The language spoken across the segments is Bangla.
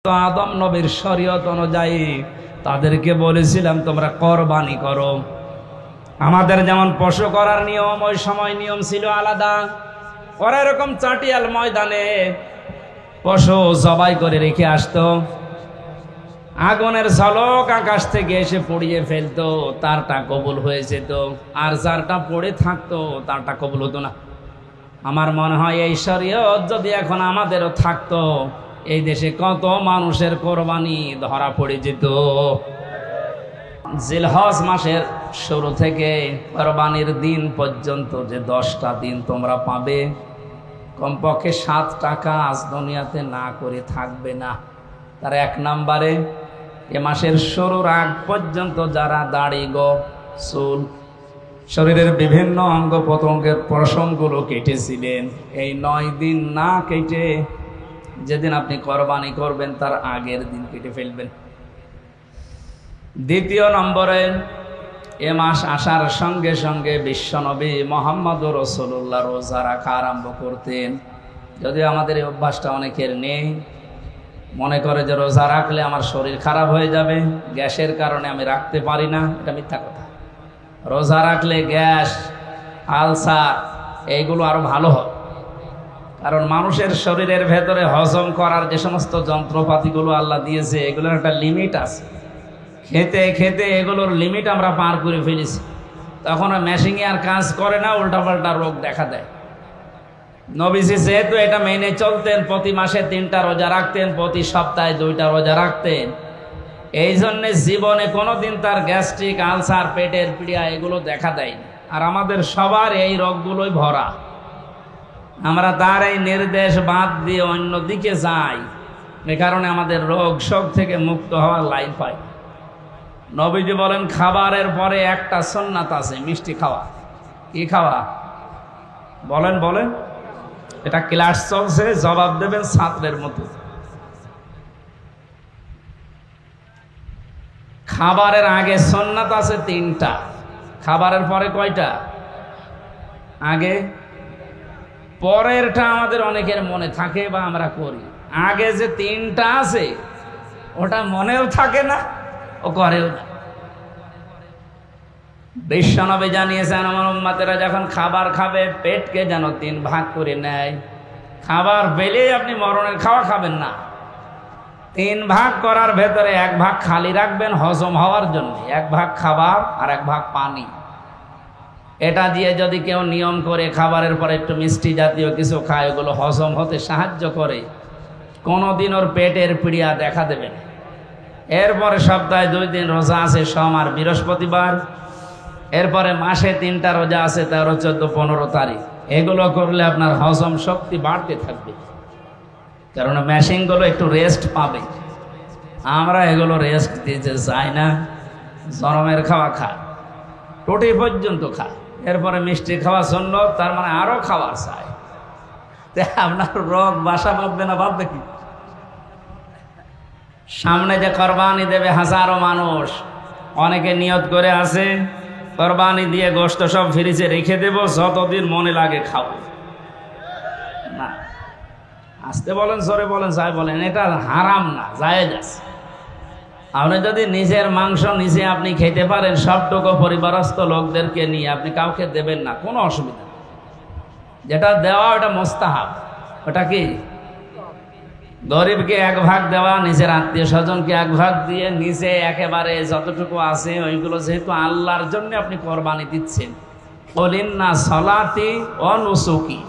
আদম নবীর শরীয়ত অনুযায়ী তাদেরকে বলেছিলাম তোমরা কোরবানি করো। আমাদের যেমন পশু করার নিয়ম, ওই সময় নিয়ম ছিল আলাদা। ওরা এরকম চাটিয়াল ময়দানে পশু জবাই করে রেখে আসতো, আগুনের ঝলক আকাশ থেকে এসে পড়িয়ে ফেলতো, তারটা কবুল হয়ে যেত। আর যারটা পড়ে থাকতো তারটা কবুল হতো না। আমার মনে হয় এই শরীয়ত যদি এখন আমাদেরও থাকতো, এই দেশে কত মানুষের কোরবানি ধরা পড়ে যেত। জিলহজ মাসের শুরু থেকে কোরবানির দিন পর্যন্ত যে 10টা দিন তোমরা পাবে, কমপক্ষে 7টা কাজ দুনিয়াতে না করে থাকবে না। তার 1 নম্বরে, এ মাসের শুরুর আগ পর্যন্ত যারা দাড়ি, গোঁফ, চুল, শরীরের বিভিন্ন অঙ্গ প্রত্যঙ্গের পশমগুলো কেটেছিলেন, এই 9 দিন না কেটে যেদিন আপনি কোরবানি করবেন তার আগের দিন কেটে ফেলবেন। দ্বিতীয় নম্বরে, এ মাস আসার সঙ্গে সঙ্গে বিশ্বনবী মুহাম্মদুর রাসূলুল্লাহ রোজা রাখা আরম্ভ করতেন। যদিও আমাদের এই অভ্যাসটা অনেকের নেই, মনে করে যে রোজা রাখলে আমার শরীর খারাপ হয়ে যাবে, গ্যাসের কারণে আমি রাখতে পারি না। এটা মিথ্যা কথা। রোজা রাখলে গ্যাস, আলসার এইগুলো আরো ভালো হয়, কারণ মানুষের শরীরের ভেতরে হজম করার যে সমস্ত যন্ত্রপাতিগুলো আল্লাহ দিয়েছে, এগুলোর একটা লিমিট আছে। খেতে খেতে এগুলোর লিমিট আমরা পার করে ফেলেছি, তখন মেশিনে আর কাজ করে না, উল্টাপাল্টা রোগ দেখা দেয়। নবীজি যেহেতু এটা মেনে চলতেন, প্রতি মাসে 3টা রোজা রাখতেন, প্রতি সপ্তাহে 2টা রোজা রাখতেন, এই জন্যে জীবনে কোনোদিন তার গ্যাস্ট্রিক, আলসার, পেটের পীড়া এগুলো দেখা দেয়নি। আর আমাদের সবার এই রোগগুলোই ভরা। আমরা তার এই নির্দেশ বাদ দিয়ে অন্য দিকে যাই, এ কারণে আমাদের রোগ শোক থেকে মুক্ত হওয়ার লাইন পাই। নবীজি বলেন, খাবারের পরে একটা সুন্নাত আছে, মিষ্টি খাওয়া। কি খাওয়া? বলেন বলেন। এটা ক্লাস চলছে, জবাব দেবেন ছাত্রের মতো। খাবারের আগে সুন্নাত আছে 3টা, খাবারের পরে কয়টা? আগে। পরেরটা আমাদের অনেকের মনে থাকে বা আমরা করি। আগে যে 3টা আছে ওটা মনেও থাকে না, ও করেও না। বিশ্বনবী জানিয়েছেন, আমার উম্মতেরা যখন খাবার খাবে, পেটকে যেন 3 ভাগ করে নেয়। খাবার পেলেই আপনি মরণের খাওয়া খাবেন না। 3 ভাগ করার ভেতরে 1 ভাগ খালি রাখবেন হজম হওয়ার জন্য, 1 ভাগ খাবার আর 1 ভাগ পানি। এটা দিয়ে যদি কেউ নিয়ম করে খাবারের পরে একটু মিষ্টি জাতীয় কিছু খায়, ওগুলো হজম হতে সাহায্য করে, কোনোদিন ওর পেটের পীড়া দেখা দেবে না। এরপরে সপ্তাহে 2 দিন রোজা আছে, সোম আর বৃহস্পতিবার। এরপরে মাসে 3টা রোজা আছে, 13, 14, 15 তারিখ। এগুলো করলে আপনার হজম শক্তি বাড়তে থাকবে, কারণ মেশিনগুলো একটু রেস্ট পাবে। আমরা এগুলো রেস্ট দিতে চাই না। জনমের খাওয়া খায়, রুটি পর্যন্ত খায়, এরপরে মিষ্টি খাওয়া জন্য, তার মানে আরো খাবার চাই। আপনার রোগ বাসা বাঁধবে না, বাঁধবে কি? সামনে যে কোরবানি দেবে হাজারো মানুষ, অনেকে নিয়ত করে আছে কোরবানি দিয়ে গোশত সব ফ্রিজে রেখে দেব, যতদিন মনে লাগে খাবো না। আসতে বলেন, জোরে বলেন, যাই বলেন, এটা হারাম না, জায়েজ আছে। আপনি যদি নিজের মাংস নিজে আপনি খেতে পারেন, সবটুকু পরিবারস্থ লোকদেরকে নিয়ে, আপনি কাউকে দেবেন না, কোনো অসুবিধা নেই। যেটা দেওয়া ওটা মুস্তাহাব। ওটা কি? গরিবকে 1 ভাগ দেওয়া, নিজের আত্মীয় স্বজনকে 1 ভাগ দিয়ে, নিজে একেবারে যতটুকু আছে ওইগুলো, যেহেতু আল্লাহর জন্য আপনি কোরবানি দিচ্ছেন। বলিন্না সলাতি ও নুসুকি,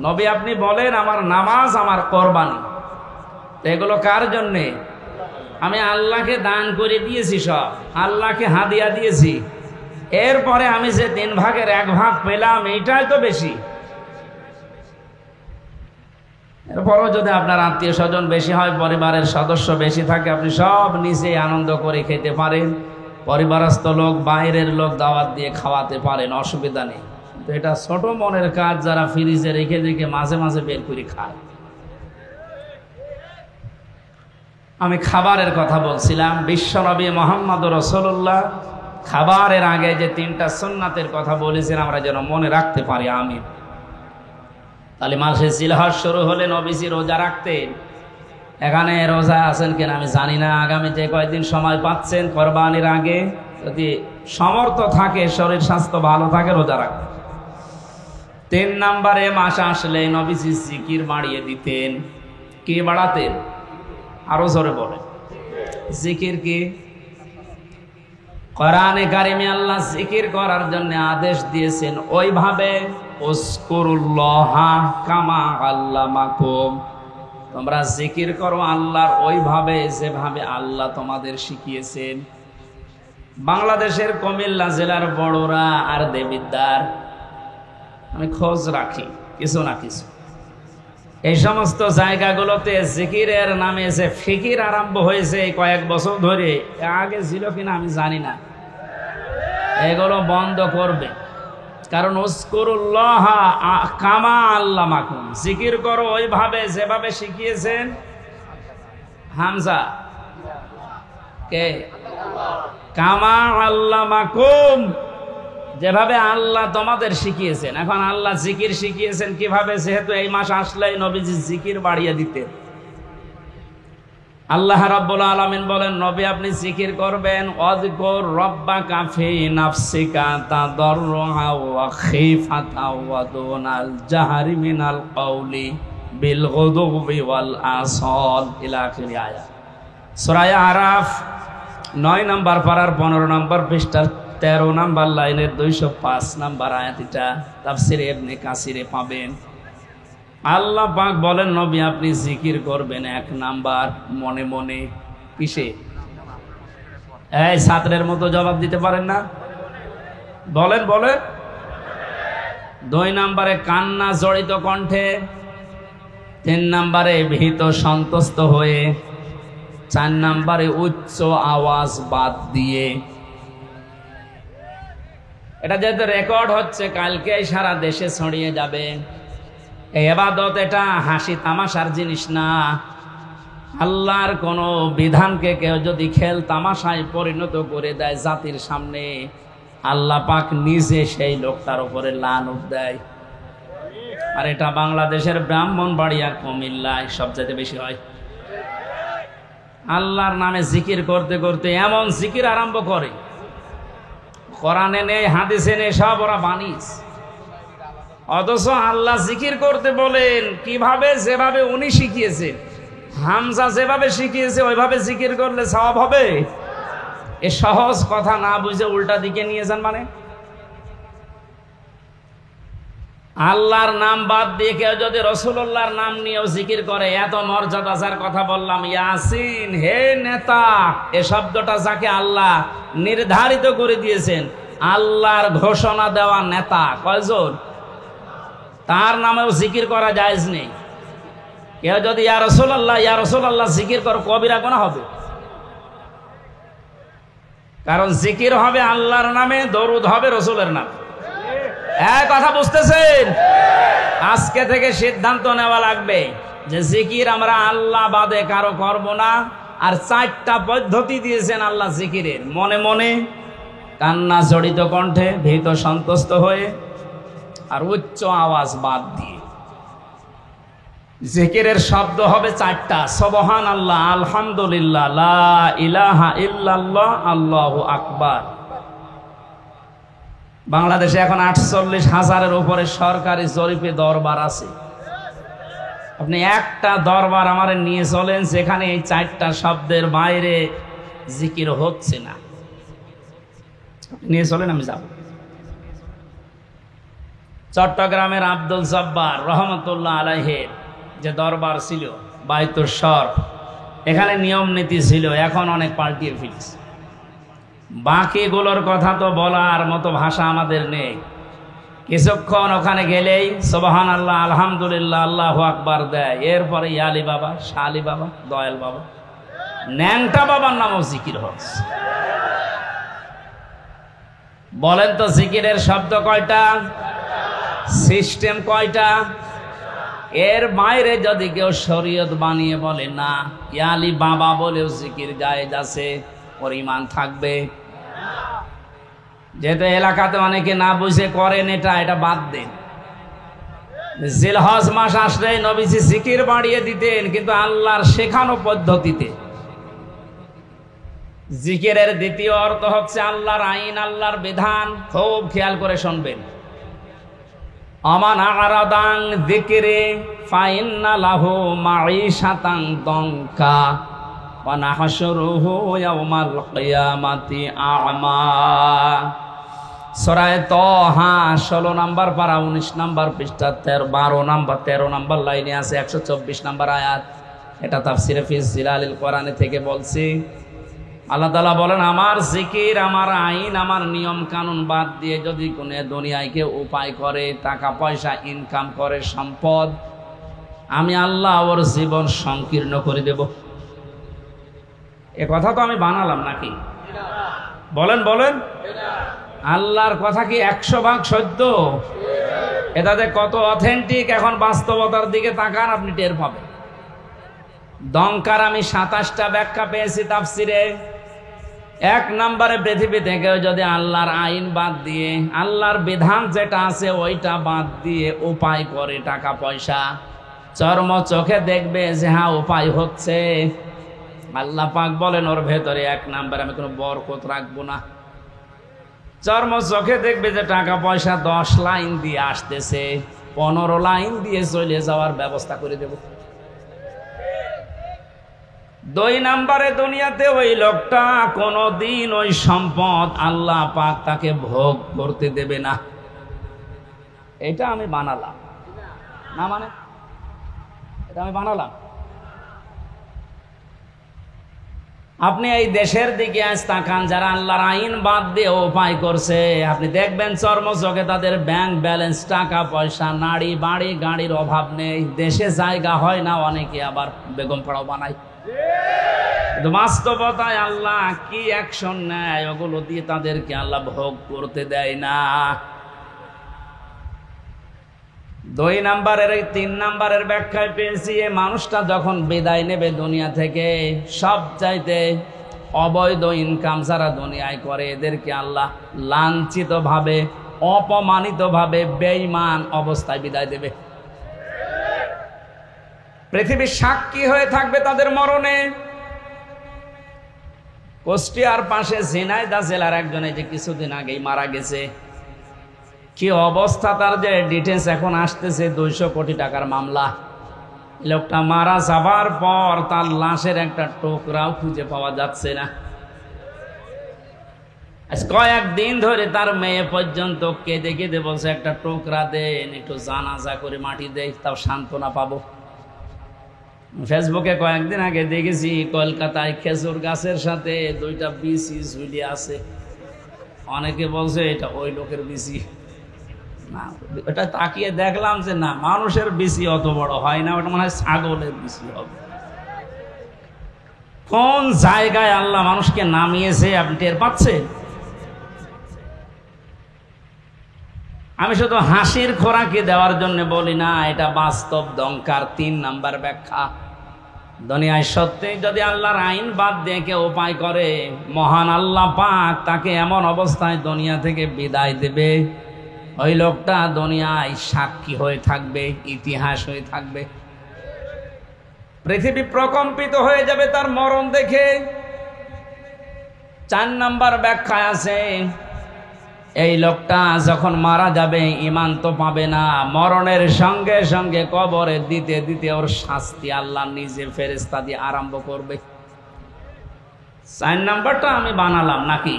নবী আপনি বলেন আমার নামাজ, আমার কোরবানি, এগুলো কার জন্যে? আমি আল্লাহকে দান করে দিয়েছি, সব আল্লাহকে হাদিয়া দিয়েছি। এরপরে আমি যে 3 ভাগের 1 ভাগ পেলাম, এইটাই তো বেশি। এরপরও যদি আপনার আত্মীয় স্বজন বেশি হয়, পরিবারের সদস্য বেশি থাকে, আপনি সব নিজে আনন্দ করে খেতে পারেন, পরিবারস্থ লোক, বাইরের লোক দাওয়াত দিয়ে খাওয়াতে পারেন, অসুবিধা নেই। তো এটা ছোট মনের কাজ, যারা ফ্রিজে রেখে রেখে মাঝে মাঝে বের করে খায়। আমি খাবারের কথা বলছিলাম। বিশ্বনবী মুহাম্মদুর রাসূলুল্লাহ খাবারের আগে যে 3টা সুন্নাতের কথা বলেছেন, আমরা যেন মনে রাখতে পারি। আমিন। তাহলে মাসে জিলহজ শুরু হলে নবীজি রোজা রাখতেন। এখানে রোজা আছেন কিনা আমি জানি না, আগামীতে কয়েকদিন সময় পাচ্ছেন কোরবানির আগে, যদি সমর্থ থাকে, শরীর স্বাস্থ্য ভালো থাকে, রোজা রাখবেন। 3 নম্বরে মাস আসলে নবীজি জিকির বাড়িয়ে দিতেন। কি বাড়াতেন? আরো জোরে বলেন। জিকির কি? কোরআনে কারিমে আল্লাহ জিকির করার জন্য আদেশ দিয়েছেন, ওইভাবে উযকুরুল্লাহ কামা আল্লামাকুম, তোমরা জিকির করো আল্লাহর ওইভাবে যেভাবে আল্লাহ তোমাদের শিখিয়েছেন। বাংলাদেশের কুমিল্লা জেলার বড়রা আর দেবিদ্বার আমি খোঁজ রাখি কিছু না কিছু, এই সমস্ত জায়গাগুলোতে জিকিরের নামে যে ফিকির আরম্ভ হয়েছে কয়েক বছর ধরে, আগে ছিল কিনা আমি জানি না, এগুলো বন্ধ করবে। কারণ উযকুরুল্লাহ কামা আল্লামাকুম, জিকির করো ওইভাবে যেভাবে শিখিয়েছেন। হামজা কে? কামা আল্লামাকুম, যেভাবে আল্লাহ তোমাদের শিখিয়েছেন। এখন আল্লাহ জিকির শিখিয়েছেন কিভাবে? যেহেতু এই মাস আসলেই নবীজি জিকির বাড়িয়ে দিতেন। আল্লাহ রাব্বুল আলামিন বলেন, নবী আপনি জিকির করবেন, ওয়াযকুর রাব্বাকা ফি নাফসিকা তাদাররুআ ওয়া খিফাতা ওয়া দুনাল জাহরি মিনাল কওলি বিল গুদুবি ওয়াল আসাল ইলা আখিরি আয়াত। সূরা আরাফ 9 নম্বর পারার 15 নম্বর পৃষ্ঠার 13 নম্বর লাইনের 205 নম্বর আয়াত, এটা তাফসীরে ইবনে কাসিরে পাবেন। আল্লাহ পাক বলেন, নবী আপনি জিকির করবেন 1 নাম্বার মনে মনে। কিসে? এই ছাত্রের মতো জবাব দিতে পারেন না, বলেন বলেন। 2 নম্বরে কান্না জড়িত কণ্ঠে। 3 নম্বরে ভীত সন্তুষ্ট হয়ে। 4 নম্বরে উচ্চ আওয়াজ বাদ দিয়ে। এটা যেহেতু রেকর্ড হচ্ছে, কালকে সারা দেশে ছড়িয়ে যাবে। এই ইবাদত এটা হাসি তামাশার জিনিস না। আল্লাহর কোন বিধানকে কেউ যদি খেল তামাশায় পরিণত করে দেয় জাতির সামনে, আল্লাহ পাক নিজে সেই লোকটার উপরে লানত দেয়। আর এটা বাংলাদেশের ব্রাহ্মণবাড়িয়া, কুমিল্লায় সবচেয়ে বেশি হয়। আল্লাহর নামে জিকির করতে করতে এমন জিকির আরম্ভ করে, কোরআনে নেই, হাদিসে নেই, সব ওরা বানিস। অথচ আল্লাহ জিকির করতে বলেন কিভাবে? যেভাবে উনি শিখিয়েছেন। হামজা যেভাবে শিখিয়েছে ওইভাবে জিকির করলে সওয়াব হবে? এ সহজ কথা না বুঝে উল্টা দিকে নিয়ে যান। মানে আল্লাহর নাম বাদ দিয়ে কেউ যদি রাসূলুল্লাহর নাম নিয়েও জিকির করে, এত মর্যাদা যার কথা বললাম, ইয়াসিন, হে নেতা, এ শব্দটা যাকে আল্লাহ নির্ধারিত করে দিয়েছেন, আল্লাহর ঘোষণা দেওয়া নেতা কয়জন, তার নামেও জিকির করা জায়েজ নেই। কেউ যদি ইয়া রাসূলুল্লাহ জিকির করে, কবিরা গুনাহ হবে। কারণ জিকির হবে আল্লাহর নামে, দরুদ হবে রাসূলের নামে। এক কথা বুঝতেছেন? আজকে থেকে সিদ্ধান্ত নেওয়া লাগবে যে জিকির আমরা আল্লাহ বাদে কারো করব না। আর 4টা পদ্ধতি দিয়েছেন আল্লাহ জিকিরের, মনে মনে, কান্না জড়িত কণ্ঠে, ভীত সন্তুষ্ট হয়ে, আর উচ্চ আওয়াজ বাদ দিয়ে। জিকিরের শব্দ হবে 4টা, সুবহানাল্লাহ, আলহামদুলিল্লাহ, লা ইলাহা ইল্লাল্লাহ, আল্লাহু আকবার। বাংলাদেশে এখন 48,000-এর উপরে সরকারি জরিপে দরবার আছে। আপনি একটা দরবার আমার নিয়ে চলেন যেখানে এই 4টা শব্দের বাইরে জিকির হচ্ছে না, নিয়ে চলেন, আমি যাব। চট্টগ্রামের আব্দুল জব্বার রহমতুল্লাহ আলাইহির যে দরবার ছিল বাইতুর শরফ, এখানে নিয়ম নীতি ছিল, এখন অনেক পাল্টিয়ে ফেলেছে। বাকিগুলোর কথা তো বলার মতো ভাষা আমাদের নেই। কিছুক্ষণ ওখানে গেলেই সুবহানাল্লাহ, আলহামদুলিল্লাহ, আল্লাহু আকবার দেয়। এরপরে ইয়ালি বাবা, শালি বাবা, দয়াল বাবা, ন্যাংটা বাবার নামও জিকির হচ্ছে। বলেন তো জিকিরের শব্দ কয়টা? সিস্টেম কয়টা? এর বাইরে যদি কেউ শরীয়ত বানিয়ে বলে না, ইয়ালি বাবা বলেও জিকির জায়েজ আছে, ওর ঈমান থাকবে। যেহেতু এলাকাতে অনেকে না বুঝে করেন, এটা বাদ দেন। জিলহজ মাস আসলে নবীজি জিকির বাড়িয়ে দিতেন, কিন্তু আল্লাহর শেখানো পদ্ধতিতে। জিকিরের দ্বিতীয় অর্থ হচ্ছে আল্লাহর আইন, আল্লাহর বিধান। খুব খেয়াল করে শুনবেন। আমান আরাদান যিকরি ফাইন্না লাহু মাঈশাতান দনকা ওয়া নাহশুরুহু ইয়াওমাল কিয়ামাতি আ'মা। সূরা তাহা 16 নম্বর পারা 19 নম্বর পৃষ্ঠা 13 নম্বর লাইনে আছে 124 নম্বর আয়াত। এটা তাফসিরে ফি জিলালিল কোরআন থেকে বলছি। আল্লাহ তাআলা বলেন, আমার জিকির, আমার আইন, আমার নিয়ম কানুন বাদ দিয়ে যদি কোনো দুনিয়ায় কেউ উপায় করে, টাকা পয়সা ইনকাম করে, সম্পদ, আমি আল্লাহ ওর জীবন সংকীর্ণ করে দেব। এ কথা তো আমি বানালাম নাকি? বলেন বলেন। আল্লাহর কথা কি 100% সত্য? এটাতে কত অথেন্টিক, এখন বাস্তবতার দিকে তাকান, আপনি টের পাবেন। দংকার আমি 27টা ব্যাখ্যা পেয়েছি তাফসিরে। 1 নম্বরে, পৃথিবী থেকে যদি আল্লাহর আইন বাদ দিয়ে, আল্লাহর বিধান যেটা আছে ওইটা বাদ দিয়ে উপায় করে টাকা পয়সা, চর্ম চোখে দেখবে যে হ্যাঁ উপায় হচ্ছে, আল্লাহ পাক বলেন ওর ভেতরে 1 নম্বরে আমি কোনো বরকত রাখবো না। চর্ম চোখে দেখবে যে টাকা পয়সা 10 লাইন দিয়ে আসতেছে, 15 লাইন দিয়ে চলে যাওয়ার ব্যবস্থা করে দেব। 2 নম্বরে, দুনিয়াতে ওই লোকটা কোনোদিন ওই সম্পদ আল্লাহ পাক তাকে ভোগ করতে দেবে না। এটা আমি বানালাম না, মানে এটা আমি বানালাম। আপনি এই দেশের দিকে আজ তাকান, যারা আল্লাহর আইন বাদ দিয়ে উপায় করছে, আপনি দেখবেন চর্ম চোখে তাদের ব্যাংক ব্যালেন্স, টাকা পয়সা, নাড়ি বাড়ি গাড়ির অভাব নেই, দেশে জায়গা হয় না, অনেকে আবার বেগম পাড়াও বানায়। কিন্তু বাস্তবতায় আল্লাহ কি অ্যাকশন নেয়, ওগুলো দিয়ে তাদেরকে আল্লাহ ভোগ করতে দেয় না। 2 নম্বরের, 3 নম্বরের ব্যাখ্যায় পেয়েছি, এই মানুষটা যখন বিদায় নেবে দুনিয়া থেকে, সব চাইতে অবৈধ ইনকাম যারা দুনিয়ায় করে, এদেরকে আল্লাহ লাঞ্ছিত ভাবে, অপমানিত ভাবে, বেঈমান অবস্থায় বিদায় দেবে। পৃথিবীর সাক্ষী হয়ে থাকবে তাদের মরণে। কুষ্টিয়ার পাশে ঝিনাইদহ জেলার একজন এই যে কিছুদিন আগেই মারা গেছে, কি অবস্থা তার, যে ডিটেলস এখন আসতেছে, 200 কোটি টাকার মামলা। লোকটা মারা যাবার পর তার লাশের একটা টুকরাও খুঁজে পাওয়া যাচ্ছে না। আজ কয়েকদিন ধরে তার মেয়ে পর্যন্ত কেঁদে কেঁদে বলছে, একটা টুকরা দেন, একটু জানাজা করে মাটি দেয়, তাও সান্ত্বনা পাবো। ফেসবুকে কয়েকদিন আগে দেখেছি কলকাতায় খেজুর গাছের সাথে 2টা বিচি ঝুলি আছে। অনেকে বলছে এটা ওই লোকের বিচি না, এটা তাকিয়ে দেখলাম যে না, মানুষের বিচি অত বড় হয় না, ওটা মনে হয় ছাগলের বিচি হবে। কোন জায়গায় আল্লাহ মানুষকে নামিয়েছে আপনি টের পাচ্ছেন? আমি শুধু হাসির খোরাকি দেওয়ার জন্য বলি না, এটা বাস্তব দংকার। 3 নাম্বার ব্যাখ্যা, দুনিয়ায় সত্যি যদি আল্লাহর আইন বাদ দিয়ে কেউ উপায় করে, মহান আল্লাহ পাক তাকে এমন অবস্থায় দুনিয়া থেকে বিদায় দেবে, ওই লোকটা দুনিয়ায় সাক্ষী হয়ে থাকবে, ইতিহাস হয়ে থাকবে। পৃথিবী প্রকম্পিত হয়ে যাবে তার মরণ দেখে। 4 নাম্বার ব্যাখ্যা আছে, এই লোকটা যখন মারা যাবে ঈমান তো পাবে না, মরণের সঙ্গে সঙ্গে কবরে দিতে দিতে ওর শাস্তি আল্লাহ নিজে ফেরেশতা দিয়ে আরম্ভ করবে। 4 নাম্বারটা আমি বানালাম নাকি?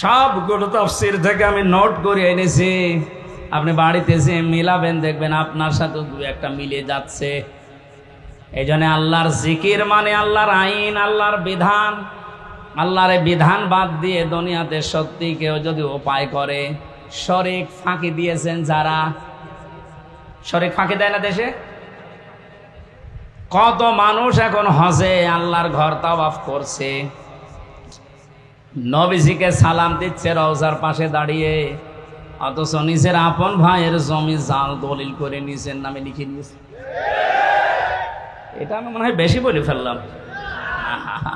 সবগুলো তাফসীর থেকে আমি নোট করে এনেছি, আপনি বাড়িতে এসে মিলাবেন, দেখবেন আপনার সাথে 2-1টা মিলে যাচ্ছে। এই জন্য আল্লাহর জিকির মানে আল্লাহর আইন, আল্লাহর বিধান। আল্লাহর বিধান বাদ দিয়ে দুনিয়াতে সত্যি কেউ যদি উপায় করে, শরীক ফাঁকি দিয়েছেন যারা, শরীক ফাঁকি দেয় না দেশে? কত মানুষ এখন হজে আল্লাহর ঘর তাওয়াফ করছে, নবীজিকে সালাম দিচ্ছে রওজার পাশে দাঁড়িয়ে, অথচ নিজের আপন ভাইয়ের জমি জাল দলিল করে নিজের নামে লিখে নিয়েছে। এটা আমি মনে হয় বেশি বলে ফেললাম,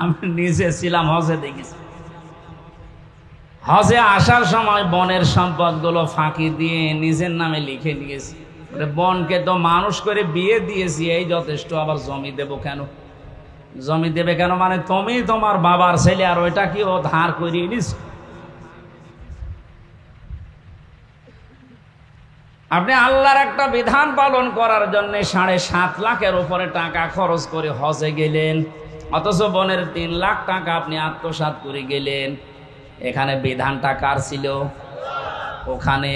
আমি নিজে ছিলাম হজে, দেখেছি। হজে আসার সময় বনের সম্পদগুলো ফাঁকি দিয়ে নিজের নামে লিখে নিয়েছি। বনকে তো মানুষ করে বিয়ে দিয়েছি, এই যথেষ্ট, আবার জমি দেব কেন? জমি দেবে কেন মানে তুমি তোমার বাবার ছেলে, আর ওইটা কি ও ধার করিয়ে নিস? আপনি আল্লাহর একটা বিধান পালন করার জন্য 7.5 লাখের উপরে টাকা খরচ করে হজে গেলেন, অথচ বনের 3 লাখ টাকা আপনি আত্মসাৎ করে গেলেন। এখানে বিধানটা কার ছিল? ওখানে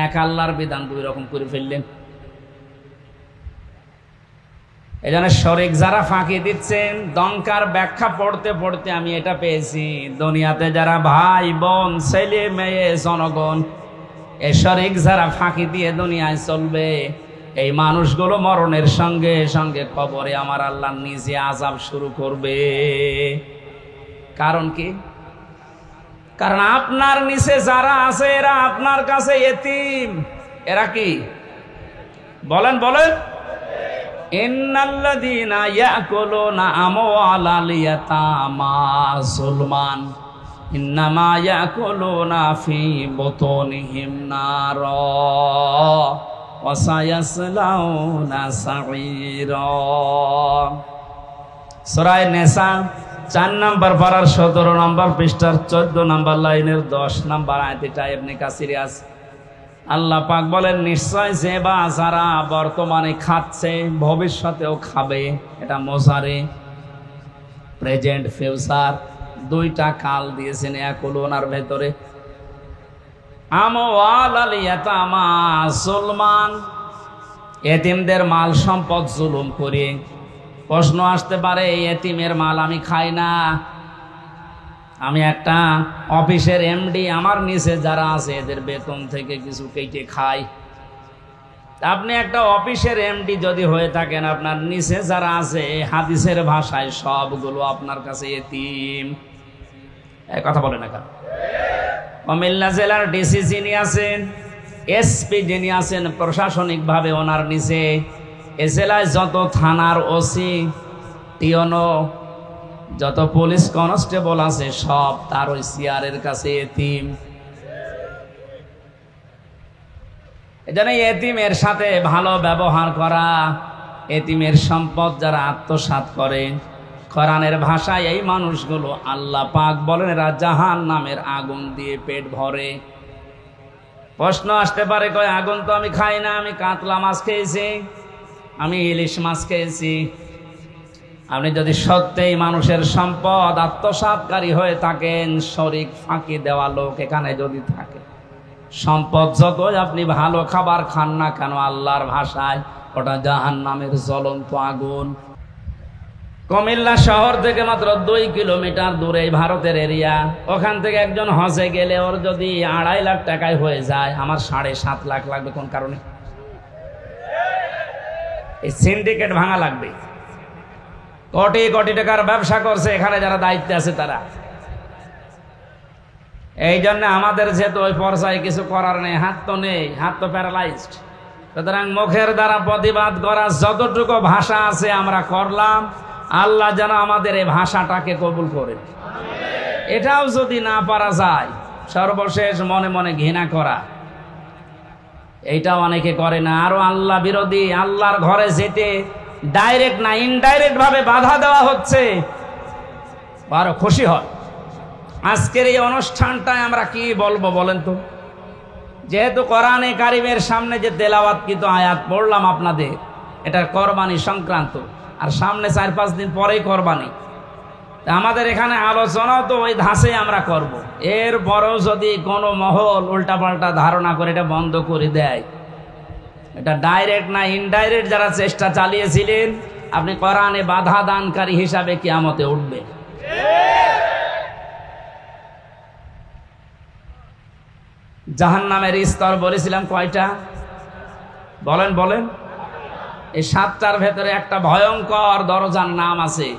এক আল্লাহর বিধান 2 রকম করে ফেললেন। এই জন্য শরীক যারা ফাঁকি দিচ্ছেন, দঙ্কার ব্যাখ্যা পড়তে পড়তে আমি এটা পেয়েছি, দুনিয়াতে যারা ভাই বোন ছেলে মেয়ে জনগণ এই শরীক যারা ফাঁকি দিয়ে দুনিয়ায় চলবে, এই মানুষগুলো মরণের সঙ্গে সঙ্গে কবরে আমার আল্লাহ নিজে আযাব শুরু করবে। কারণ কি? কারণ আপনার নিচে যারা আছে এরা আপনার কাছে এতিম। এরা কি? বলেন বলেন। ইন্নাল্লাযীনা ইয়াকুলুনা আমওয়ালাল ইয়াতামা যুলমান ইন্নামা ইয়াকুলুনা ফি বুতুনিহিম নারা ওয়া সায়াসলাউনা সাঈরা। সূরা নিসা 4 নম্বর পারার 17 নম্বর পৃষ্ঠার 14 নম্বর লাইনের 10 নম্বর আয়াতটা ইবনে কাসিরে আছে। আল্লাহ পাক বলেন, নিশ্চয় যে বা যারা বর্তমানে খাচ্ছে ভবিষ্যতেও খাবে। এটা মোজারে, প্রেজেন্ট, ফিউচার, 2টা কাল দিয়েছেন ইয়াকুলুনার ভেতরে। আমওয়ালাল ইয়াতামা যুলমান, এতিমদের মাল সম্পদ জুলুম করে। প্রশ্ন আসতে পারে, এতিমের মাল আমি খাই না, আমি একটা অফিসের এমডি, আমার নিচে যারা আছে এদের বেতন থেকে কিছু কেটে খাই। আপনি একটা অফিসের এমডি যদি হয়ে থাকেন, আপনার নিচে যারা আছে হাদিসের ভাষায় সবগুলো আপনার কাছে এতিম। এই কথা বলে না কেন? কুমিল্লা জেলার ডিসি যিনি আছেন, এসপি যিনি আছেন প্রশাসনিকভাবে, ওনার নিচে এ জেলায় যত থানার ওসি, টিওনো, যত পুলিশ কনস্টেবল আছে সব তার ওই সিআরের কাছে এতিম। এজন্য এতিমের সাথে ভালো ব্যবহার করা, এতিমের সম্পদ যারা আত্মসাৎ করে, কোরআনের ভাষায় এই মানুষগুলো আল্লাহ পাক বলেন এরা জাহান্নামের আগুন দিয়ে পেট ভরে। প্রশ্ন আসতে পারে, কয় আগুন তো আমি খাই না, আমি কাতলা মাছ খেয়েছি, আমি ইলিশ মাছ খেয়েছি। আপনি যদি সত্যিই মানুষের সম্পদ আত্মসাৎকারী হয়ে থাকেন, শরীক ফাঁকি দেওয়া লোক এখানে যদি থাকে, সম্পদ যতই আপনি ভালো খাবার খান না কেন, আল্লাহর ভাষায় ওটা জাহান্নামের জ্বলন্ত আগুন। কুমিল্লা শহর থেকে মাত্র 2 কিলোমিটার দূরে ভারতের এরিয়া, ওখান থেকে একজন হজে গেলে ওর যদি 2.5 লাখ টাকায় হয়ে যায়, আমার 7.5 লাখ লাগবে। কোন কারণে? এই সিন্ডিকেট ভাঙা লাগবে। কোটি কোটি টাকার ব্যবসা করছে এখানে যারা দায়িত্বে আছে তারা। এই জন্য আমাদের যেহেতু ওই পর্যায়ে কিছু করার নেই, হাত তো নেই, হাত তো প্যারালাইজড। সুতরাং মুখের দ্বারা প্রতিবাদ করা যতটুকু ভাষা আছে আমরা করলাম, আল্লাহ যেন আমাদের এই ভাষাটাকে কবুল করে। এটাও যদি না পারা যায়, সর্বশেষ মনে মনে ঘৃণা করা, এইটাও অনেকে করে না। আরো আল্লাহ বিরোধী, আল্লাহর ঘরে যেতে ডাইরেক্ট না ইনডাইরেক্ট ভাবে বাধা দেওয়া হচ্ছে, আরো খুশি হয়। আজকের এই অনুষ্ঠানটায় আমরা কি বলবো বলেন তো? যেহেতু কোরআনে কারিমের সামনে যে তেলাওয়াতকৃত আয়াত পড়লাম আপনাদের, এটা কোরবানি সংক্রান্ত, আর সামনে 4-5 দিন পরেই কোরবানি। আমাদের এখানে আলোচনাও তো ওই ধাঁচে আমরা করব। এরপরেও যদি কোনো মহল উল্টাপাল্টা ধারণা করে এটা বন্ধ করে দেয়, এটা ডাইরেক্ট না ইনডাইরেক্ট যারা চেষ্টা চালিয়েছিলেন, আপনি কোরআনে বাধা দানকারী হিসাবে কিয়ামতে উঠবে। জাহান্নামের স্তর বলেছিলাম কয়টা? বলেন বলেন। এই 7টার ভেতরে একটা ভয়ঙ্কর দরজার নাম আছে।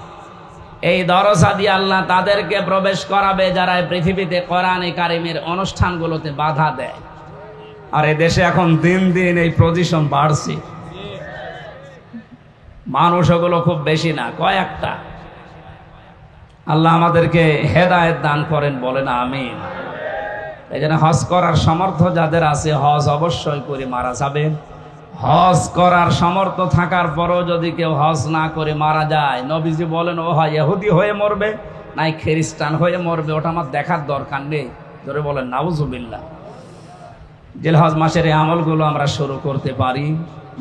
এই দরজা দিয়ে আল্লাহ তাদেরকে প্রবেশ করাবে যারা পৃথিবীতে কোরআনে কারিমের অনুষ্ঠানগুলোতে বাধা দেয়। আর এই দেশে এখন দিন দিন এই পজিশন বাড়ছে। মানুষ ওগুলো খুব বেশি না, কয়েকটা। আল্লাহ আমাদেরকে হেদায়েত দান করেন, বলেন আমিন। এই জন্য হজ করার সামর্থ্য যাদের আছে হজ অবশ্যই করে মারা যাবে। হজ করার সামর্থ্য থাকার পরও যদি কেউ হজ না করে মারা যায়, নবীজি বলেন ও হয় ইহুদি হয়ে মরবে নাই খ্রিস্টান হয়ে মরবে, ওটা আমার দেখার দরকার নেই। ধরে বলেন নাউজুবিল্লাহ। জিলহজ মাসের এই আমলগুলো আমরা শুরু করতে পারি।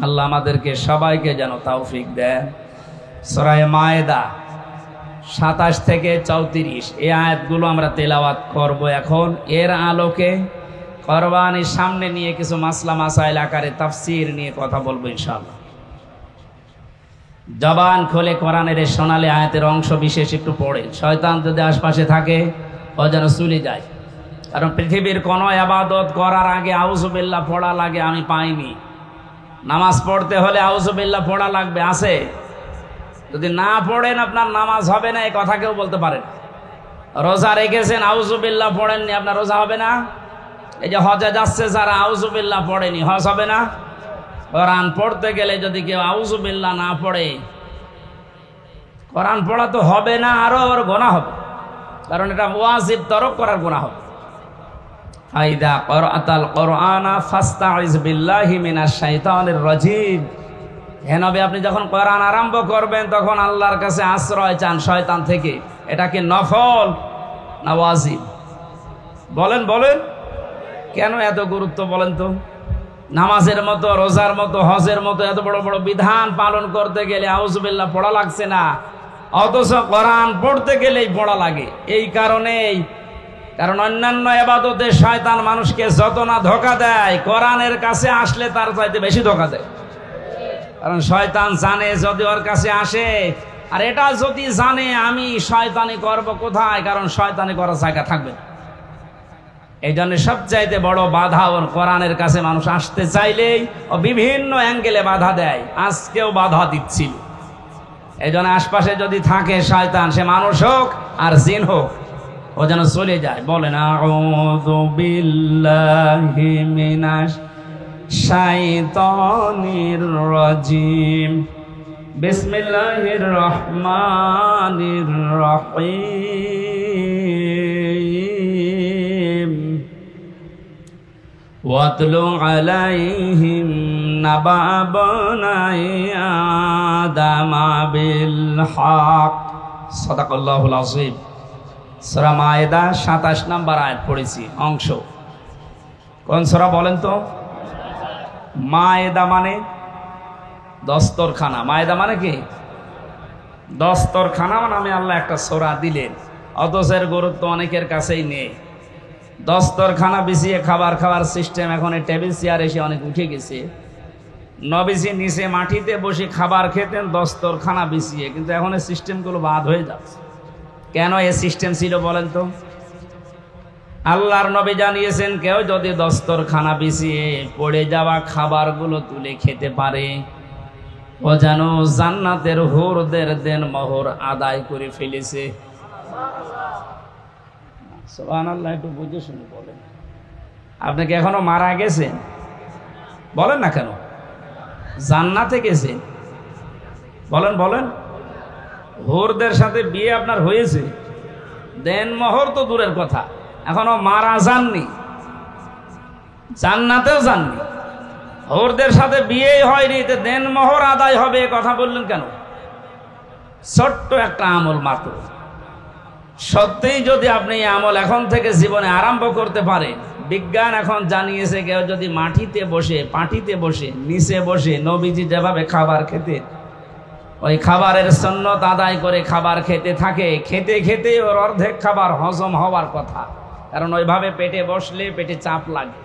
আল্লাহ আমাদেরকে সবাইকে যেন তৌফিক দেন। সূরা মায়েদা 27 থেকে 34 এই আয়াতগুলো আমরা তেলাওয়াত করব এখন। এর আলোকে কোরবানির সামনে নিয়ে কিছু মাসলা মাসাইল আকারে তাফসীর নিয়ে কথা বলবো ইনশাআল্লাহ। জবান খুলে কোরআনের এই সোনালী আয়াতের অংশ বিশেষ একটু পড়ে, শয়তান যদি আশপাশে থাকে ও যেন চলে যায়। কারণ পৃথিবীর কোনো ইবাদত করার আগে আউযুবিল্লাহ পড়া লাগে আমি পাইনি। নামাজ পড়তে হলে আউযুবিল্লাহ পড়া লাগবে, আছে? যদি না পড়েন আপনার নামাজ হবে না, এই কথা কেউ বলতে পারেন। রোজা রেখেছেন আউযুবিল্লাহ পড়েননি, আপনার রোজা হবে না। এই যে হজে যাচ্ছে যারা আউযুবিল্লাহ পড়েনি, হজ হবে না। কোরআন পড়তে গেলে যদি কেউ আউযুবিল্লাহ না পড়ে, কোরআন পড়া তো হবে না, আরো আবার গুনাহ হবে। কারণ এটা ওয়াজিব তরক করার গুনাহ হবে। ফাইদা ক্বরাতাল কোরআনা ফাস্তাইজ বিল্লাহি মিনাশ শাইতানির রাজিম। হে নবী, আপনি যখন কোরআন আরম্ভ করবেন তখন আল্লাহর কাছে আশ্রয় চান শয়তান থেকে। এটা কি নফল না ওয়াজিব? বলেন বলেন, কেন এত গুরুত্ব বলেন তো? নামাজের মতো, রোজার মতো, হজের মতো এত বড় বড় বিধান পালন করতে গেলে আউযুবিল্লাহ পড়া লাগছে না, অথচ কোরআন পড়তে গেলেই পড়া লাগে। এই কারণেই, কারণ অন্যান্য ইবাদতে শয়তান মানুষকে যত না ধোঁকা দেয়, কোরআনের কাছে আসলে তার চাইতে বেশি ধোঁকা দেয়। কারণ শয়তান জানে যদি ওর কাছে আসে, আর এটা যদি জানে আমি শয়তানি করব কোথায়, কারণ শয়তানি করার জায়গা থাকবে। এই জন্য সবচাইতে বড় বাধা ওর কোরআনের কাছে মানুষ আসতে চাইলেই ও বিভিন্ন অ্যাঙ্গেলে বাধা দেয়। আজকেও বাধা দিচ্ছিল। এই জন্য আশপাশে যদি থাকে শয়তান, সে মানুষ হোক আর জিন হোক, ও যেন চলে যায়। বলেন আউযু বিল্লাহি মিনাশ শাইতানির রাজিম, বিসমিল্লাহির রহমানির রহিম। ওয়াতলু আলাইহিম নাবা বনাই আদামা বিল হক। সাদাকাল্লাহুল আযীম। সূরা মায়েদা 27 নম্বর আয়াত পড়েছি অংশ। কোন সূরা বলেন তো? মায়েদা মানে দস্তরখানা। মায়েদা মানে কি? দস্তরখানা নামে আল্লাহ একটা সূরা দিলেন, অথচ এর গুরুত্ব অনেকের কাছেই নেই। দস্তরখানা বিছিয়ে খাবার খাওয়ার সিস্টেম এখন এই টেবিল চেয়ার এসে অনেক উঠে গেছে। নবীজি নিচে মাটিতে বসে খাবার খেতেন দস্তরখানা বিছিয়ে, কিন্তু এখন এই সিস্টেমগুলো বাদ হয়ে যাচ্ছে। কেন এই সিস্টেম ছিল বলেন তো? আল্লাহর নবী জানিয়েছেন কেউ যদি দস্তরখানা বিছিয়ে পড়ে যাওয়া খাবারগুলো তুলে খেতে পারে, ও যেন জান্নাতের হুরদের দেন মোহর আদায় করে ফেলেছে। সুবহানাল্লাহ। একটু বুঝে শুনে বলেন। আপনি কি এখনো মারা গেছেন? বলেন না কেন? জান্নাতে গেছেন? বলেন বলেন। হুরদের সাথে বিয়ে আপনার হয়েছে? দেন মোহর তো দূরের কথা, এখনো মারা যাননি, জান্নাতেও যাননি, হুরদের সাথে বিয়েই হয়নি, দেন মোহর আদায় হবে কথা বললেন কেন? ছোট্ট একটা আমল মাত্র। সত্যিই যদি আপনি এই আমল এখন থেকে জীবনে আরম্ভ করতে পারেন, বিজ্ঞান এখন জানিয়েছে কেউ যদি মাটিতে বসে, পাটিতে বসে, নিচে বসে নবীজি যেভাবে খাবার খেতেন, ওই খাবারের সুন্নত আদায় করে খাবার খেতে থাকে, খেতে খেতে ওর অর্ধেক খাবার হজম হওয়ার কথা। কারণ ওইভাবে পেটে বসলে পেটে চাপ লাগে।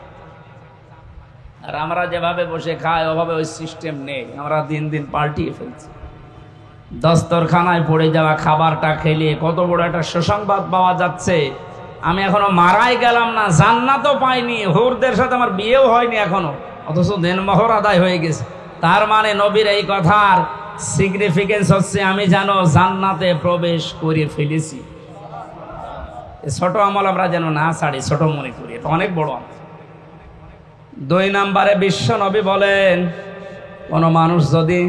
আর আমরা যেভাবে বসে খাই ওভাবে ওই সিস্টেম নেই, আমরা দিন দিন পাল্টিয়ে ফেলছি। দস্তরখানায় পড়ে যাওয়া খাবারটা খেলে কত বড় একটা সুসংবাদ পাওয়া যাচ্ছে। আমি এখনো মারাই গেলাম না, জান্নাতও পাইনি, হুরদের সাথে আমার বিয়েও হয়নি এখনো, অথচ দেনমোহর আদায় হয়ে গেছে। তার মানে নবীর এই কথার সিগনিফিকেন্স হচ্ছে আমি যেন জান্নাতে প্রবেশ করে ফেলেছি। ছোট আমল আমরা যেন না ছাড়ি, ছোট মনে করি, এটা অনেক বড় আমল। 2 নম্বরে বিশ্ব নবী বলেন, কোন মানুষ যদি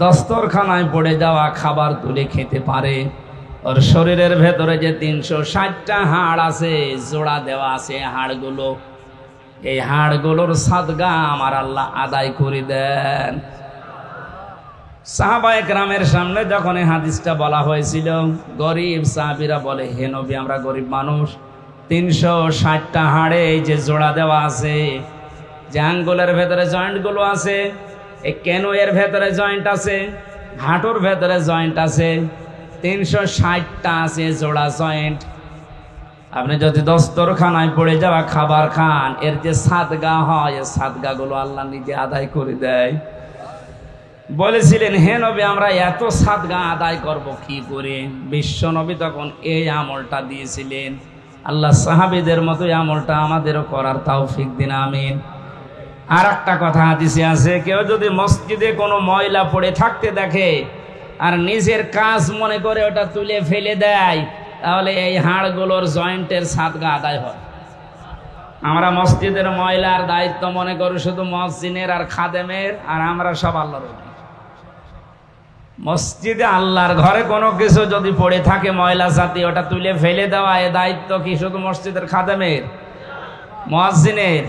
দস্তরখানায় পড়ে যাওয়া খাবার তুলে খেতে পারে, ওর শরীরের ভেতরে যে 360টা হাড় আছে, জোড়া দেওয়া আছে হাড়গুলো, এই হাড়গুলোর সাদগা আমার আল্লাহ আদায় করে দেন। সাহাবায়ে কেরামের সামনে যখন এই হাদিসটা বলা হয়েছিল, গরিব সাহাবীরা বলে, হে নবী, আমরা গরিব মানুষ, 360টা হাড়ে এই যে জোড়া দেওয়া আছে, যে আঙ্গুলের ভেতরে জয়েন্টগুলো আছে, এই কেনুয়ের ভেতরে জয়েন্ট আছে, হাঁটুর ভেতরে জয়েন্ট আছে, 360টা আছে জোড়া জয়েন্ট। আপনি যদি দস্তরখানায় পড়ে যাওয়া খাবার খান, এর যে সাদগা হয়, এই সাদগাগুলো আল্লাহ নিজে আদায় করে দেয়। বলেছিলেন, হে নবী, আমরা এত সাদগা আদায় করব কি করে? বিশ্ব নবী তখন এই আমলটা দিয়েছিলেন। আল্লাহ সাহাবীদের মতো এই আমলটা আমাদেরও করার তৌফিক দিন, আমিন। আর একটা কথা হাদিসে আছে, কেউ যদি মসজিদে কোনো ময়লা পড়ে থাকতে দেখে আর নিজের কাজ মনে করে ওটা তুলে ফেলে দেয়, তাহলে এই হাড়গুলোর জয়েন্টের সাদগা আদায় হয়। আমরা মসজিদের ময়লার দায়িত্ব মনে করি শুধু মসজিদের আর খাদেমের, আর আমরা সব আল্লাহর। মসজিদে আল্লাহর ঘরে কোনো কিছু যদি পড়ে থাকে ময়লা জাতীয়, ওটা তুলে ফেলে দেওয়া, এ দায়িত্ব কি শুধু মসজিদের খাদেমের, মুয়াজ্জিনের?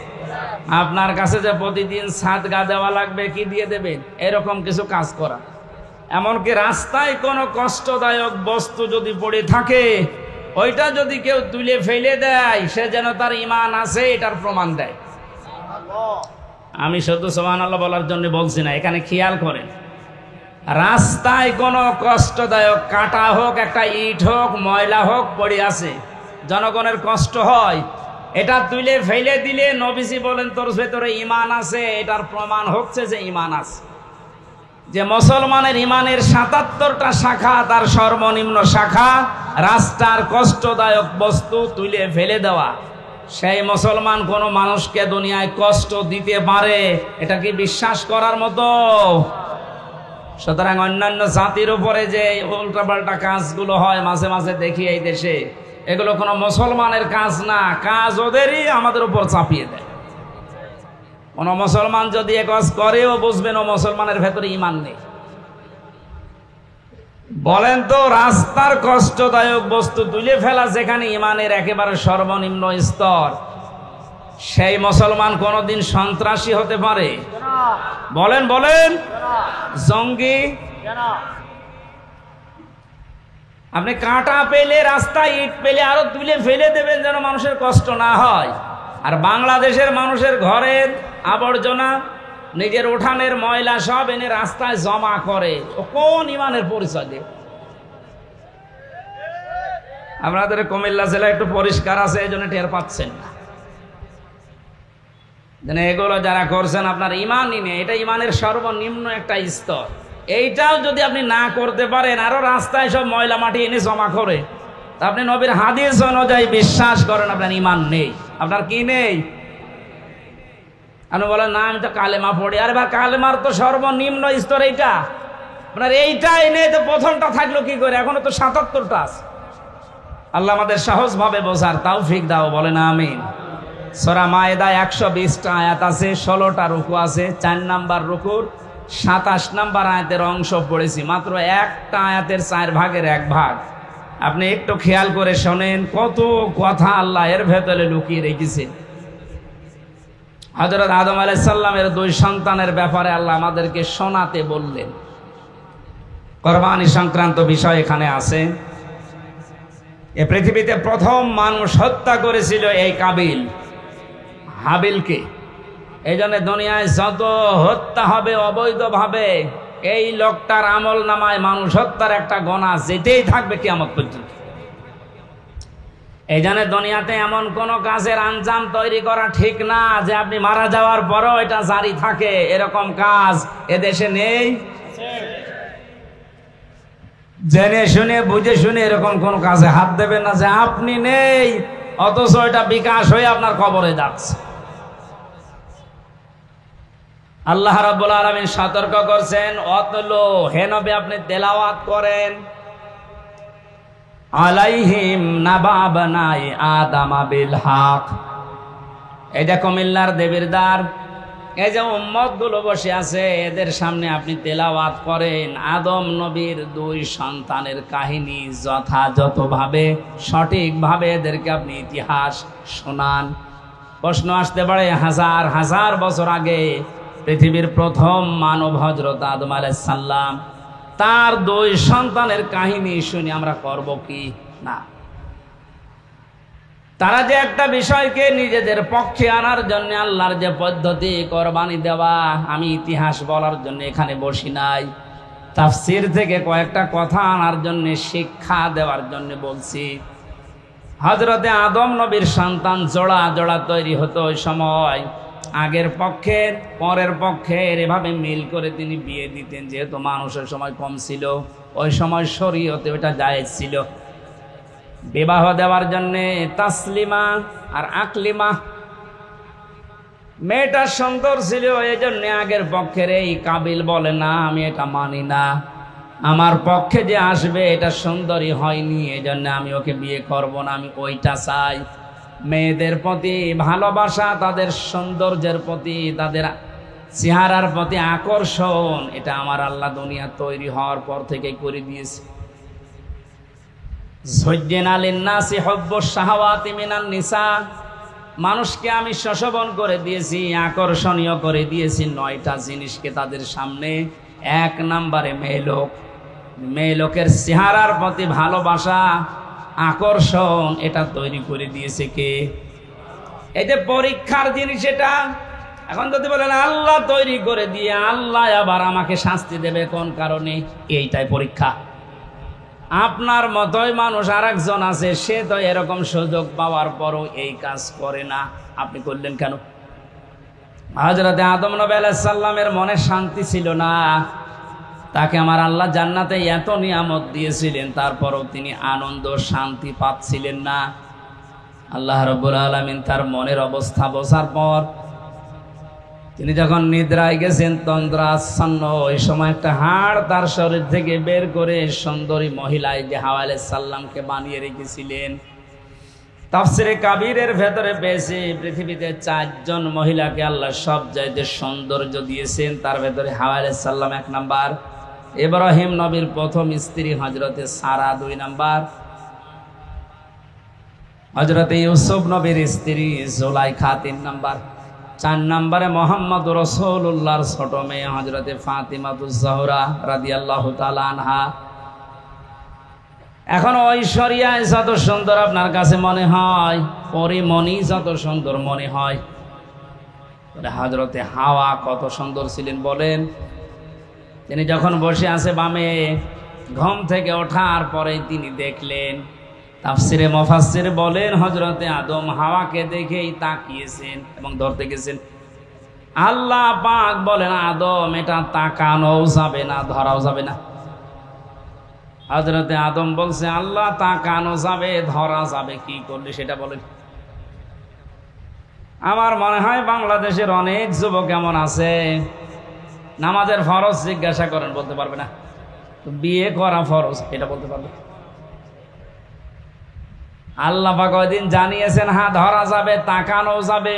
আপনার কাছে যে প্রতিদিন সাদগা দেওয়া লাগবে, কি দিয়ে দেবেন? এরকম কিছু কাজ করা। এমনকি রাস্তায় কোনো কষ্টদায়ক বস্তু যদি পড়ে থাকে, ওইটা যদি কেউ তুলে ফেলে দেয়, সে যেন তার ঈমান আছে এটার প্রমাণ দেয়। আমি শুধু সুবহানাল্লাহ বলার জন্য বলছি না, এখানে খেয়াল করেন, রাস্তায় কোনো কষ্টদায়ক কাটা হোক, একটা ইট হোক, ময়লা হোক পড়ে আছে, জনগণের কষ্ট হয়, এটা তুলে ফেলে দিলে নবীজি বলেন তোর ভেতরে ঈমান আছে, এটার প্রমাণ হচ্ছে যে ঈমান আছে। যে মুসলমানের ঈমানের 77টা শাখা, তার সর্বনিম্ন শাখা রাস্তার কষ্টদায়ক বস্তু তুলে ফেলে দেওয়া। সেই মুসলমান কোনো মানুষকে দুনিয়ায় কষ্ট দিতে পারে, এটা কি বিশ্বাস করার মতো? সুতরাং অন্যান্য জাতির উপরে যে উল্টাপাল্টা কাজগুলো হয় মাঝে মাঝে দেখি এই দেশে, এগুলো কোনো মুসলমানের কাজ না, কাজ ওদেরই আমাদের উপর চাপিয়ে দেয়। কোনো মুসলমান যদি এ কাজ করেও বুঝবেন ও মুসলমানের ভেতরে ঈমান নেই। বলেন তো, রাস্তার কষ্টদায়ক বস্তু তুলে ফেলা যেখানে ঈমানের একেবারে সর্বনিম্ন স্তর, সেই মুসলমান কোনোদিন সন্ত্রাসী হতে পারে? বলেন বলেন, জঙ্গি? আপনি কাঁটা পেলে, রাস্তায় ইট পেলে আরো তুলে ফেলে দেবেন যেন মানুষের কষ্ট না হয়। আর বাংলাদেশের মানুষের ঘরের আবর্জনা, নিজের উঠানের ময়লা সব এনে রাস্তায় জমা করে, ও কোন ঈমানের পরিচয় দেয়? আপনাদের কুমিল্লা জেলা একটু পরিষ্কার আছে, এই জন্য টের পাচ্ছেন না। এগুলো যারা করছেন আপনার ঈমানই নেই, এটা ঈমানের সর্বনিম্ন একটা স্তর। এইটাও যদি আপনি না করতে পারেন, আরো রাস্তায় সব ময়লা মাটি এনে জমা করে, তা আপনি নবীর হাদিস অনুযায়ী বিশ্বাস করেন আপনার ঈমান নেই। আপনার কি নেই? আপনি বলেন না, আমি তো কালেমা পড়ি। আরে বা কালেমার তো সর্বনিম্ন স্তর এইটা, আপনার এইটাই নেই, তো প্রথমটা থাকলো কি করে? এখনো তো 77টা আছে। আল্লাহ আমাদের সহজভাবে বোঝার তৌফিক দাও, বলেন আমিন। সূরা মায়েদা 120টা আয়াত আছে, 16টা রুকু আছে। 4 নাম্বার রুকুর 27 নাম্বার আয়াতের অংশ পড়েছি, মাত্র একটা আয়াতের 4 ভাগের 1 ভাগ। আপনি একটু খেয়াল করে শোনেন, কত কথা আল্লাহ এর ভেতরে লুকিয়ে রেখেছে। হযরত আদম আলাইহিস সালামের 2 সন্তানের ব্যাপারে আল্লাহ আমাদেরকে শোনাতে বললেন। কুরবানি সংক্রান্ত বিষয় এখানে আছে। এই পৃথিবীতে প্রথম মানুষ হত্যা করেছিল এই কাবিল, হাবিলকে। এই জন্য দুনিয়ায় যত হত্যা হবে অবৈধভাবে, এই লোকটার আমল নামায় মানুষ হত্যার একটা গোনা যেতেই থাকবে কিয়ামত পর্যন্ত। এই জন্য দুনিয়াতে এমন কোন কাজের আঞ্জাম তৈরি করা ঠিক না যে আপনি মারা যাওয়ার পরও এটা জারি থাকে, এরকম কাজ এদেশে নেই। জেনে শুনে বুঝে শুনে এরকম কোন কাজে হাত দেবেন না যে আপনি নেই, অথচ এটা বিকাশ হয়ে আপনার কবরে যাচ্ছে। আল্লাহ রাব্বুল আলামিন সতর্ক করছেন, অতলো, হে নবী আপনি তেলাওয়াত করেন, আলাইহিম নাবাবানাই আদামা বিল হক। এটা কুমিল্লার দেবীর দ্বার, এই যে উম্মত গুলো বসে আছে, এদের সামনে আপনি তেলাওয়াত করেন আদম নবীর 2 সন্তানের কাহিনী, যথাযথভাবে সঠিকভাবে এদেরকে আপনি ইতিহাস শোনান। প্রশ্ন আসতে পারে, হাজার হাজার বছর আগে পৃথিবীর প্রথম মানব হযরত আদম আলাইহিস সালাম, তার 2 সন্তানের কাহিনী শুনি আমরা করব কি না? তারা যে একটা বিষয়কে নিজেদের পক্ষে আনার জন্য আল্লাহর যে পদ্ধতি কোরবানি দেওয়া, আমি ইতিহাস বলার জন্য এখানে বসি নাই, তাফসীর থেকে কয়েকটা কথা আনার জন্য, শিক্ষা দেওয়ার জন্য বলছি। হযরতে আদম নবীর সন্তান জোড়া জোড়া তৈরি হতো ওই সময়, আগের পক্ষের পরের পক্ষের এভাবে মিল করে তিনি বিয়ে দিতেন। যেহেতু মানুষের সময় কম ছিল, ওই সময় শরীয়তে ওটা জায়েজ ছিল। বিবাহ দেওয়ার জন্যে তাসলিমা আর আকলিমা, মেয়েটা সুন্দর ছিল, এই জন্য আগের পক্ষের এই কাবিল বলে না, আমি এটা মানি না, আমার পক্ষে যে আসবে এটা সুন্দরী হয়নি, এই জন্য আমি ওকে বিয়ে করব না, আমি ওইটা চাই। মেয়েদের প্রতি ভালোবাসা, তাদের সৌন্দর্যের প্রতি, তাদের চেহারার প্রতি আকর্ষণ, এটা আমার আল্লাহ দুনিয়া তৈরি হওয়ার পর থেকে করে দিয়েছে। যুজ্জিনা লিন-নাসি হুব্বুশ শাহাওয়াতি মিনান নিসা, মানুষকে আমি শোষণ করে দিয়েছি, আকর্ষণীয় করে দিয়েছি 9টা জিনিসকে তাদের সামনে। 1 নম্বরে মেয়েলোক, মেয়েলোকের চেহারার প্রতি ভালোবাসা, আকর্ষণ, এটা তৈরি করে দিয়েছে কে? এই যে পরীক্ষার জিনিস এটা। এখন যদি বলেন আল্লাহ তৈরি করে দিয়ে আল্লাহ আবার আমাকে শাস্তি দেবে কোন কারণে, এইটাই পরীক্ষা। আপনার মতোই মানুষ আর একজন আছে, সে তো এরকম সুযোগ পাওয়ার পরও এই কাজ করে না, আপনি করলেন কেন? হযরতে আদম নবী আলাইহিস সালামের মনে শান্তি ছিল না, তাকে আমার আল্লাহ জান্নাতে এত নিয়ামত দিয়েছিলেন, তারপরও তিনি আনন্দ শান্তি পাচ্ছিলেন না। আল্লাহ রাব্বুল আলামিন তার মনের অবস্থা বোঝার পর তিনি যখন নিদ্রায় গেছেন, তন্দ্রাচ্ছন্ন, ওই সময় একটা হাড় তার শরীর থেকে বের করে সুন্দরী মহিলায় যে হাওয়া আলাইহিস সালামকে বানিয়ে রেখেছিলেন। তাফসীরে কাবীরের ভেতরে পেয়েছে পৃথিবীতে 4 জন মহিলাকে আল্লাহ সবচাইতে সৌন্দর্য দিয়েছেন, তার ভেতরে হাওয়া আলাইহিস সালাম 1 নাম্বার, ইব্রাহিম নবীর প্রথম স্ত্রী হযরতে সারা 2 নাম্বার, হযরতে ইউসুফ নবীর স্ত্রী জুলাইখা 3 নাম্বার, 4 নম্বরে মুহাম্মদ রাসূলুল্লাহর ছোট মেয়ে হযরতে ফাতিমাতুজ জোহরা রাদিয়াল্লাহু তাআলা আনহা। এখন ঐশ্বরিয়ায় যত সুন্দর আপনার কাছে মনে হয়, পরিমণি যত সুন্দর মনে হয়, হযরতে হাওয়া কত সুন্দর ছিলেন বলেন। তিনি যখন বসে আছে বামে, ঘুম থেকে ওঠার পরে তিনি দেখলেন, তাফসীরে মুফাসসির বলেন হযরতে আদম হাওয়াকে দেখেই তাকিয়েছেন এবং ধরতে গেছেন। আল্লাহ পাক বলেন, আদম এটা তাকানোও যাবে না, ধরাও যাবে না। হযরতে আদম বলছে, আল্লাহ তাকানো যাবে, ধরা যাবে, কি করলে সেটা বলেন। আমার মনে হয় বাংলাদেশের অনেক যুবক এমন আছে, নামাজের ফরজ জিজ্ঞাসা করেন বলতে পারবে না, বিয়ে করা ফরজ এটা বলতে পারবে। আল্লাহ পাক ওইদিন জানিয়েছেন, হ্যাঁ ধরা যাবে, তাকানো যাবে,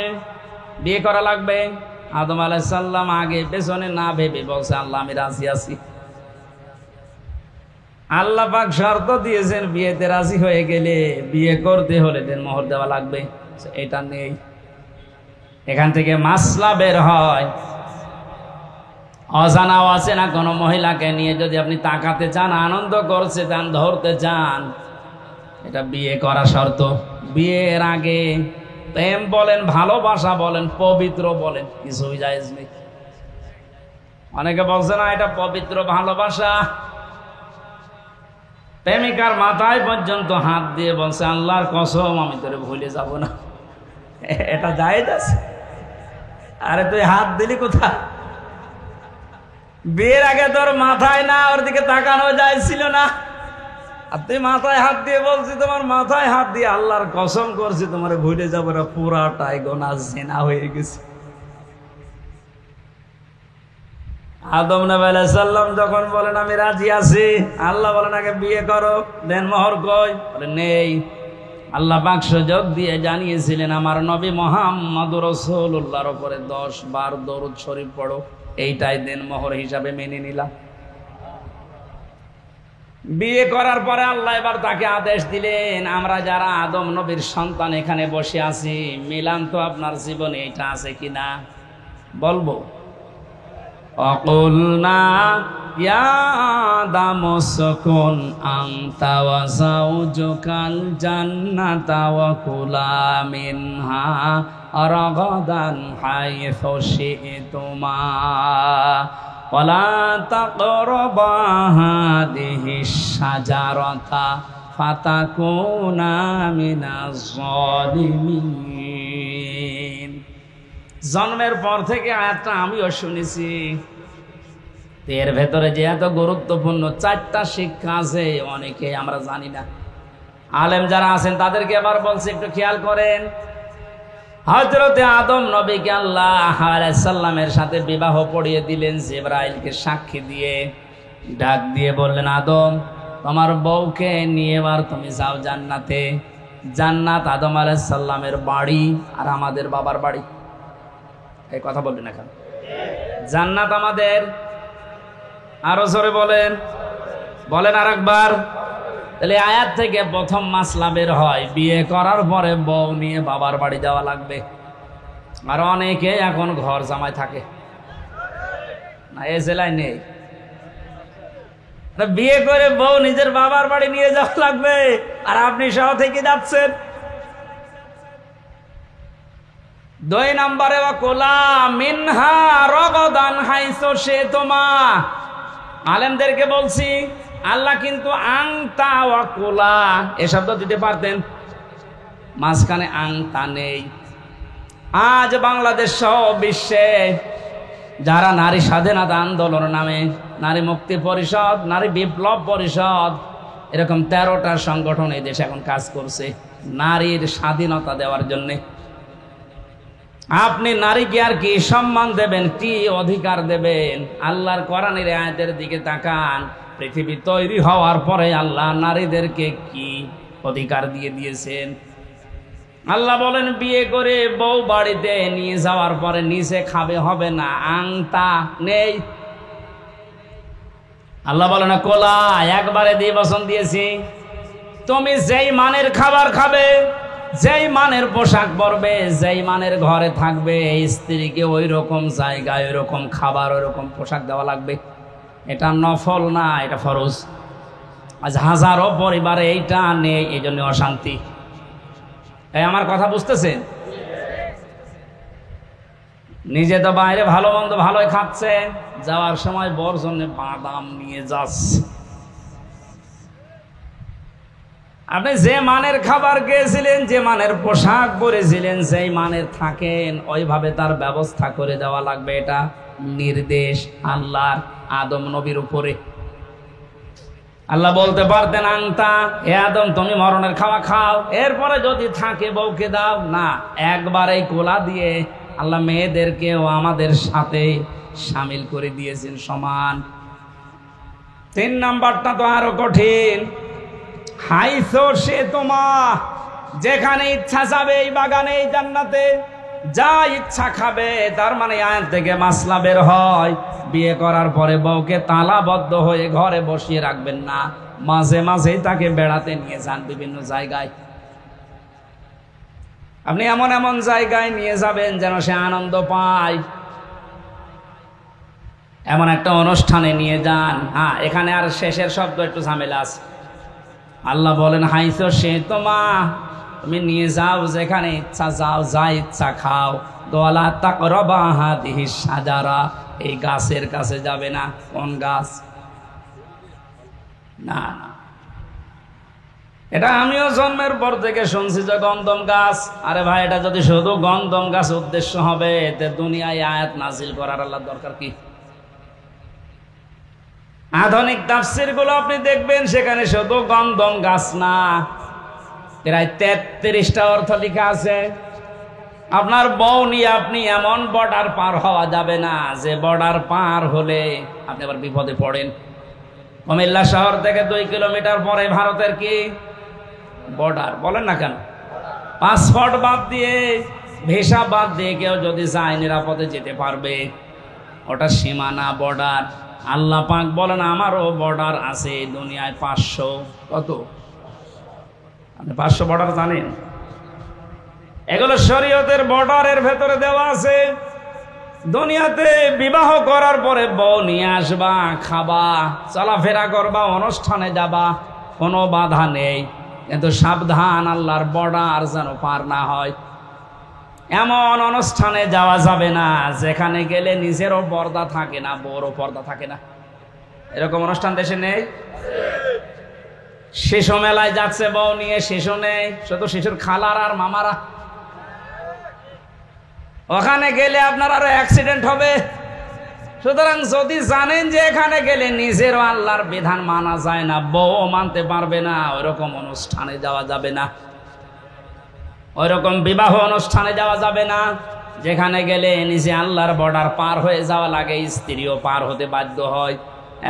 বিয়ে করা লাগবে। আদম আলাইহিস সালাম আগে পেছনে না ভেবে বলছে, আল্লাহ আমি রাজি আছি। আল্লাহ পাক শর্ত দিয়েছেন, বিয়েতে রাজি হয়ে গেলে বিয়ে করতে হলে দেনমোহর দেওয়া লাগবে, এটা নেই। এখান থেকে মাসলা বের হয়, অজানা অচেনা কোনো মহিলাকে নিয়ে যদি আপনি তাকাতে চান, আনন্দ করতে চান, ধরতে চান, এটা বিয়ে করা শর্ত। বিয়ের আগে প্রেম বলেন, ভালোবাসা বলেন, পবিত্র বলেন, কিছুই জায়েজ নেই। অনেকে বলছে না এটা পবিত্র ভালোবাসা, প্রেমিকার মাথায় পর্যন্ত হাত দিয়ে বলছে, আল্লাহর কসম আমি তোরে ভুলে যাব না, এটা জায়েজ আছে? আরে তুই হাত দিলি কোথায়? বিয়ের আগে তোর মাথায় না, ওর দিকে তাকানো যায় ছিল না, আর তুই মাথায় হাত দিয়ে বলছি, তোমার মাথায় হাত দিয়ে আল্লাহর কসম করছি তোমার ভুলে যাবো না, পুরাটাই গোনাহ জিনা হয়ে গেছে। আদম নবী আলাইহিস সালাম যখন বলেন আমি রাজি আছি, আল্লাহ বলেন আগে বিয়ে করো, দেন মোহর কই? বলে নেই। আল্লাহ পাক সুযোগ দিয়ে জানিয়েছিলেন আমার নবী মুহাম্মদুর রাসূলুল্লাহর উপরে 10 বার দরুদ শরীফ পড়ো, এইটাই দেনমোহর হিসাবে মেনে নিলাম। বিয়ে করার পরে আল্লাহ এবার তাকে আদেশ দিলেন, আমরা যারা আদম নবীর সন্তান এখানে বসে আছি, মিলান তো আপনার জীবনে এটা আছে কিনা বলবো। অকুলনা ইয়া আদামু উসকুন আনতা ওয়া যাওজুকাল জান্নাতা ওয়া কুলা মিনহা রাগাদান হাইথু শি'তুমা ওয়ালা তাকরাবা হাদিহিশ শাজারাতা ফাতাকুনা মিনাজ জালিমিন। জন্মের পর থেকে আয়াতটা আমিও শুনেছি, এর ভেতরে যে এত গুরুত্বপূর্ণ 4টা শিক্ষা আছে অনেকে আমরা জানি না। আলেম যারা আছেন তাদেরকে আবার বলছে একটু খেয়াল করেন। হযরতে আদম নবীকে আল্লাহ আলাইহিস সালামের সাথে বিবাহ পড়িয়ে দিলেন জিবরাইলকে সাক্ষী দিয়ে, ডাক দিয়ে বললেন, আদম তোমার বউকে নিয়ে এবার তুমি যাও জান্নাতে। জান্নাত আদম আলাইহিস সালামের বাড়ি আর আমাদের বাবার বাড়ি। এই কথা বললেন এখন, জান্নাত আমাদের, আরো জোরে বলেন, বলেন আরেকবার। তাহলে আয়াত থেকে প্রথম মাসলা বের হয়, বিয়ে করার পরে বউ নিয়ে বাবার বাড়ি যাওয়া লাগবে। আর অনেকে এখন ঘর জামাই থাকে না, এ জেলায় নেই। বিয়ে করে বউ নিজের বাবার বাড়ি নিয়ে যাওয়া লাগবে, আর আপনি সহ থেকে যাচ্ছেন। 2 নম্বরে ওয়াকুলা মিনহা রাগাদান হাইসু শি'তুমা। আলেমদেরকে বলছি, আল্লাহ কিন্তু আংতা ওয়াকুলা এ শব্দ দিতে পারতেন, মাঝখানে আংতা নেই। আজ বাংলাদেশ সহ বিশ্বে যারা নারী স্বাধীনতা আন্দোলন নামে, নারী মুক্তি পরিষদ, নারী বিপ্লব পরিষদ, এরকম 13টা সংগঠন এই দেশে এখন কাজ করছে নারীর স্বাধীনতা দেওয়ার জন্যে। আপনি নারীকে আর কি সম্মান দেবেন, কি অধিকার দেবেন? আল্লাহর কোরআনের আয়াতের দিকে তাকান। পৃথিবী তৈরি হওয়ার পরে আল্লাহ নারীদেরকে কি অধিকার দিয়ে দিয়েছেন? আল্লাহ বলেন, বিয়ে করে বউ বাড়িতে নিয়ে যাওয়ার পরে নিচে খাবে হবে না, আংতা নেই। আল্লাহ বলেন, কোলা একবারে দিয়ে বসন দিয়েছি, তুমি যেই মানের খাবার খাবে, যেই মানের পোশাক পরবে, যেই মানের ঘরে থাকবে, এই স্ত্রীকে ওই রকম জায়গায় ওই রকম খাবার ওই রকম পোশাক দেওয়া লাগবে। এটা নফল না, এটা ফরজ। আজ হাজারো পরিবারে এইটা নেই, এই জন্য অশান্তি। এই আমার কথা বুঝতেছেন? নিজে তো বাইরে ভালো মন্দ ভালোই খাচ্ছে, যাওয়ার সময় বর জন্য বাদাম নিয়ে যাচ্ছে। আপনি যে মানের খাবার খেয়েছিলেন, যে মানের পোশাক পরেছিলেন, যেই মানের থাকেন, ওইভাবে তার ব্যবস্থা করে দেওয়া লাগবে। এটা নির্দেশ আল্লাহর আদম নবীর উপরে। আল্লাহ বলতে পারতেন, আংতা হে আদম তুমি মরণের খাওয়া খাও, এরপরে যদি থাকে বউকে দাও না। একবারেই কোলা দিয়ে আল্লাহ মেয়েদেরকেও আমাদের সাথে সামিল করে দিয়েছেন সমান। 3 নাম্বারটা তো আরো কঠিন, হাইসু শি'তুমা, যেখানে ইচ্ছা যাবে এই বাগানে এই জান্নাতে, যা ইচ্ছা খাবে। তার মানে আয়াত থেকে মাসলা বের হয়, বিয়ে করার পরে বউকে তালাবদ্ধ হয়ে ঘরে বসিয়ে রাখবেন না, মাঝে মাঝেই তাকে বেড়াতে নিয়ে যান বিভিন্ন জায়গায়। আপনি এমন এমন জায়গায় নিয়ে যাবেন যেন সে আনন্দ পায়। এমন একটা অনুষ্ঠানে নিয়ে যান। হ্যাঁ, এখানে আর শেষের শব্দ একটু ঝামেলা আছে। আল্লাহ বলেন, হাইসু শি'তুমা, তুমি নিয়ে যাও যেখানে ইচ্ছা, যাও যা ইচ্ছা খাও। ওয়ালা তাকরাবা হাদিহিশ শাজারা, এই গাছের কাছে যাবে না। কোন গাছ? না না, এটা আমিও জন্মের পর থেকে শুনছি যে গন্ধম গাছ। আরে ভাই, এটা যদি শুধু গন্ধম গাছ উদ্দেশ্য হবে, এতে দুনিয়ায় আয়াত নাজিল করার আল্লাহর দরকার কি? আধুনিক তাফসীর গুলো আপনি দেখবেন, সেখানে শুধু গন্ধম গাছ না, প্রায় 33টা অর্থ লেখা আছে। আপনার বউ নিয়ে আপনি এমন বর্ডার পার হওয়া যাবে না যে বর্ডার পার হলে আপনি আবার বিপদে পড়েন। কুমিল্লা শহর থেকে 2 কিলোমিটার পরে ভারতের কি বর্ডার বলেন না কেন? পাসপোর্ট বাদ দিয়ে, ভিসা বাদ দিয়ে কেউ যদি যায় নিরাপদে যেতে পারবে। ওটা সীমানা, বর্ডার। আল্লাহ পাক বলেন আমারও বর্ডার আছে দুনিয়ায় 500। কত? আপনি 500 বর্ডার জানেন? এগুলো শরীয়তের বর্ডারের ভেতরে দেওয়া আছে। দুনিয়াতে বিবাহ করার পরে বউ নিয়ে আসবা, খাবা, চলাফেরা করবা, অনুষ্ঠানে যাবা, কোনো বাধা নেই। কিন্তু সাবধান, আল্লাহর বর্ডার যেন পার না হয়। এমন অনুষ্ঠানে যাওয়া যাবে না যেখানে গেলে নিজেরও পর্দা থাকে না, বউরও পর্দা থাকে না। এরকম অনুষ্ঠান দেশে নেই? শিশু মেলায় যাচ্ছে বউ নিয়ে, শিশু নেই, শুধু শিশুর খালার আর মামারা। ওখানে গেলে আপনার আরো অ্যাক্সিডেন্ট হবে। সুতরাং যদি জানেন যে এখানে গেলে নিজেরও আল্লাহর বিধান মানা যায় না, বউ মানতে পারবে না, ওইরকম অনুষ্ঠানে যাওয়া যাবে না। ওইরকম বিবাহ অনুষ্ঠানে যাওয়া যাবে না যেখানে গেলে নিজে আল্লাহর বর্ডার পার হয়ে যাওয়া লাগে, স্ত্রীও পার হতে বাধ্য হয়।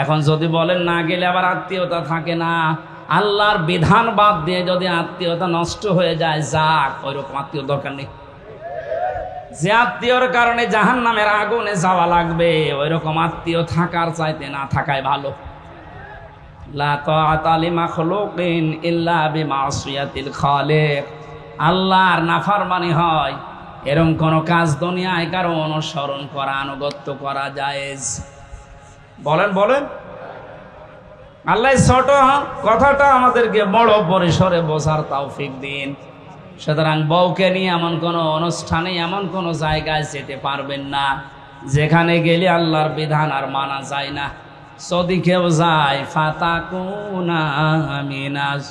এখন যদি বলেন না গেলে আবার আত্মীয়তা থাকে না, আল্লাহর বিধান বাদ দিয়ে যদি আত্মীয়তা নষ্ট হয়ে যায়, যাক, ওইরকম আত্মীয় দরকার নেই। যে আত্মীয়র কারণে জাহান্নামের আগুনে যাওয়া লাগবে, ওইরকম আত্মীয় থাকার চাইতে না থাকাই ভালো। লা তাআতা লিমাখলুকিন ইল্লা বিমাসিয়াতিল খালিক। আল্লাহর নাফরমানি হয় এরকম কোন কাজ দুনিয়ায় কারো অনুসরণ করা, আনুগত্য করা জায়েজ? বলেন বলেন। আল্লাহ ছোট কথাটা আমাদেরকে বড় পরিসরে বোঝার তৌফিক দিন। সুতরাং বউকে নিয়ে এমন কোন অনুষ্ঠানে, এমন কোন জায়গায় যেতে পারবেন না যেখানে গেলে আল্লাহর বিধান আর মানা যায় না। যদি কেউ যায়, ফাতাকুনা মিনাজ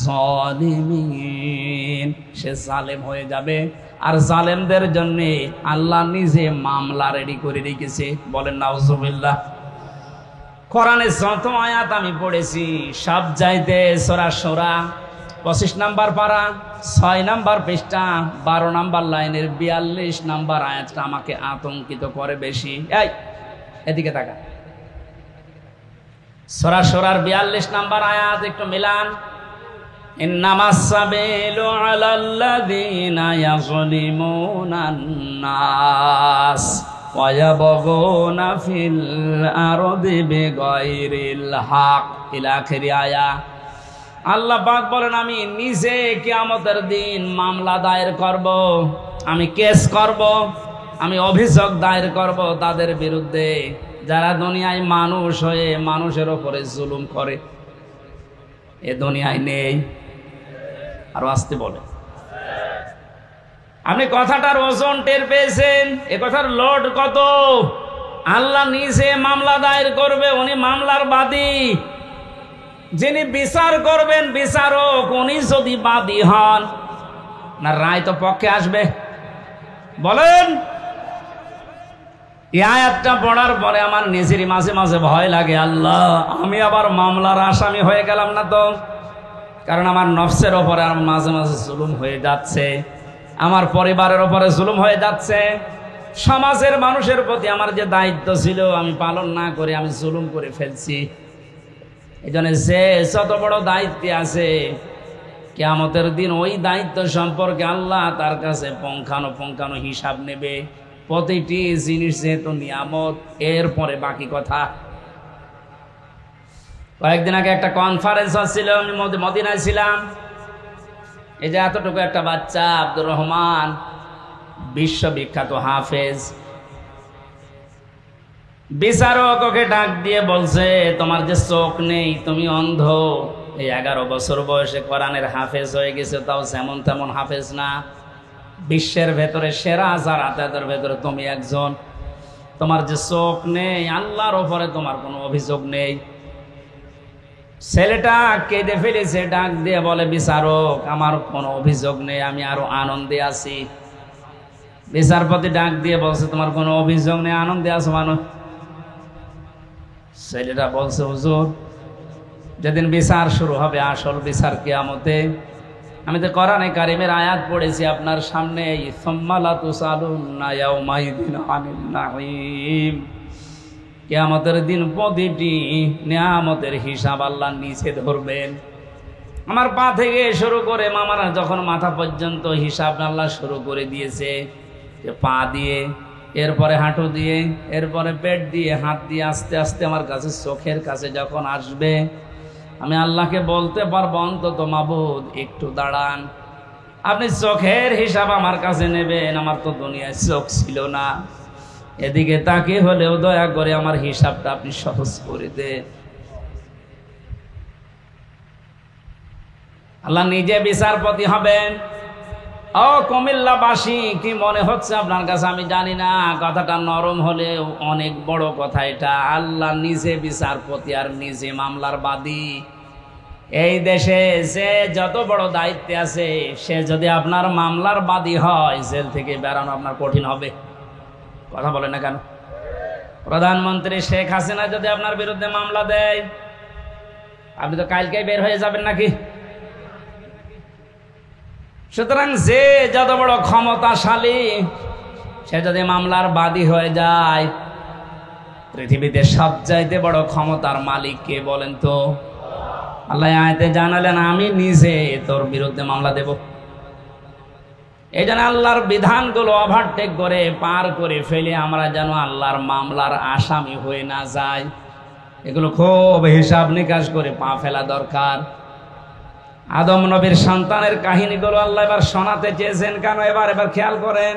জালিমিন, সে জালেম হয়ে যাবে। আর জালেমদের জন্য আল্লাহ নিজে মামলা রেডি করে রেখেছে। বলেন নাউজুবিল্লাহ। কোরআনে যত আয়াত আমি পড়েছি সব চাইতে সূরা শূরা 25 নম্বর পারা, 6 নম্বর পৃষ্ঠা, 12 নম্বর লাইনের 42 নম্বর আয়াতটা আমাকে আতঙ্কিত করে বেশি। এই এদিকে তাকা। সূরা শূরার 42 নম্বর আয়াত একটু মিলান। ইন্নামাস সাবিলু আলাল্লাযীনা ইয়াযলিমুনান নাস ওয়া ইয়াবগুনা ফিল আরদি বিগাইরিল হক, ইলা আখির আয়াত। আল্লাহ পাক বলেন আমি নিজে কিয়ামতের দিন মামলা দায়ের করব, আমি কেস করব, আমি অভিযোগ দায়ের করব তাদের বিরুদ্ধে যারা দুনিয়ায় মানুষ হয়ে মানুষের উপরে জুলুম করে। এ দুনিয়ায় নেই। আরো আসতে বলে। আপনি কথাটার ওজন টের পেয়েছেন? এ কথার লোড কত? আল্লাহ নিজে মামলা দায়ের করবে, উনি মামলার বাদী। যিনি বিচার করবেন বিচারক, উনি যদি বাদী হন, না রায় তো পক্ষে আসবে? বলেন। এই আয়াতটা পড়ার পরে আমার নিজেরই মাঝে মাঝে ভয় লাগে, আল্লাহ আমি আবার মামলার আসামি হয়ে গেলাম না তো? কারণ আমার নফসের ওপরে আর মাঝে মাঝে জুলুম হয়ে যাচ্ছে, আমার পরিবারের ওপরে জুলুম হয়ে যাচ্ছে, সমাজের মানুষের প্রতি আমার যে দায়িত্ব ছিল আমি পালন না করে আমি জুলুম করে ফেলছি। এই জন্য যে যত বড় দায়িত্বে আছে, কিয়ামতের দিন ওই দায়িত্ব সম্পর্কে আল্লাহ তার কাছে পুঙ্খানুপুঙ্খানু হিসাব নেবে। প্রতিটি জিনিস যেহেতু নিয়ামত, এরপরে বাকি কথা। কয়েকদিন আগে একটা কনফারেন্স হচ্ছিল, আমি মদিনায় ছিলাম। এই যে এতটুকু একটা বাচ্চা আব্দুর রহমান, বিশ্ববিখ্যাত হাফেজ, বিচারক ওকে ডাক দিয়ে বলছে তোমার যে চোখ নেই, তুমি অন্ধ, এই 11 বছর বয়সে কোরআনের হাফেজ হয়ে গেছে, তাও যেমন তেমন হাফেজ না, বিশ্বের ভেতরে সেরা যারা তাদের ভেতরে তুমি একজন। তোমার যে চোখ নেই, আল্লাহর ওপরে তোমার কোনো অভিযোগ নেই। ছেলেটা কেঁদে ফেলেছে, ডাক দিয়ে বলে বিচারক আমার কোনো অভিযোগ নেই, আমি আরো আনন্দে আছি। বিচারপতি ডাক দিয়ে বলছে তোমার কোনো অভিযোগ নেই, আনন্দে আছো মানুষ? ছেলেটা বলছে হুজুর যেদিন বিচার শুরু হবে, আসল বিচার কিয়ামতে, আমি তো কোরআনে কারিমের আয়াত পড়েছি আপনার সামনে, সুম্মা লা তুসালুনা ইয়াউমাইদিন আনিন নাঈম, কিয়ামতের দিন প্রতিটি নিয়ামতের হিসাব আল্লাহ নিচে ধরবেন। আমার পা থেকে শুরু করে মামারা যখন মাথা পর্যন্ত হিসাব আল্লাহ শুরু করে দিয়েছে, যে পা দিয়ে, এরপরে হাঁটু দিয়ে, এরপরে পেট দিয়ে, হাত দিয়ে, আস্তে আস্তে আমার কাছে চোখের কাছে যখন আসবে, আমি আল্লাহকে বলতে পারবো, অন্তত মাবুদ একটু দাঁড়ান, আপনি চোখের হিসাব আমার কাছে নেবেন, আমার তো দুনিয়ায় চোখ ছিল না, এদিকে তাকে হলেও দয়া করে আমার হিসাবটা আপনি সহজ করে দেন। আল্লাহ নিজে বিচারপতি হবেন। ও কুমিল্লাবাসী, কি মনে হচ্ছে আপনার কাছে আমি জানি না, কথাটা নরম হলেও অনেক বড় কথা এটা। আল্লাহ নিজে বিচারপতি আর নিজে মামলার বাদী। এই দেশে যে যত বড় দায়িত্বে আছে, সে যদি আপনার মামলার বাদী হয়, জেল থেকে বেরানো আপনার কঠিন হবে। কথা বলে না কেন? প্রধানমন্ত্রী শেখ হাসিনা যদি আপনার বিরুদ্ধে মামলা দেয়, আপনি তো কালকেই বের হয়ে যাবেন নাকি? সুতরাং যে যত বড় ক্ষমতাশালী, সে যদি মামলার বাদী হয়ে যায়, পৃথিবীতে সবচাইতে বড় ক্ষমতার মালিক কে বলেন তো? আল্লাহ আয়াতে জানালেন, আমি নিজে তোর বিরুদ্ধে মামলা দেব। এই জন্য আল্লাহর বিধানগুলো ওভারটেক করে পার করে ফেলে আমরা যেন আল্লাহর মামলার আসামি হয়ে না যাই, এগুলো খুব হিসাব নিকাশ করে পা ফেলা দরকার। আদম নবীর সন্তানের কাহিনীগুলো আল্লাহ এবার শোনাতে চেয়েছেন কেন? এবার খেয়াল করেন।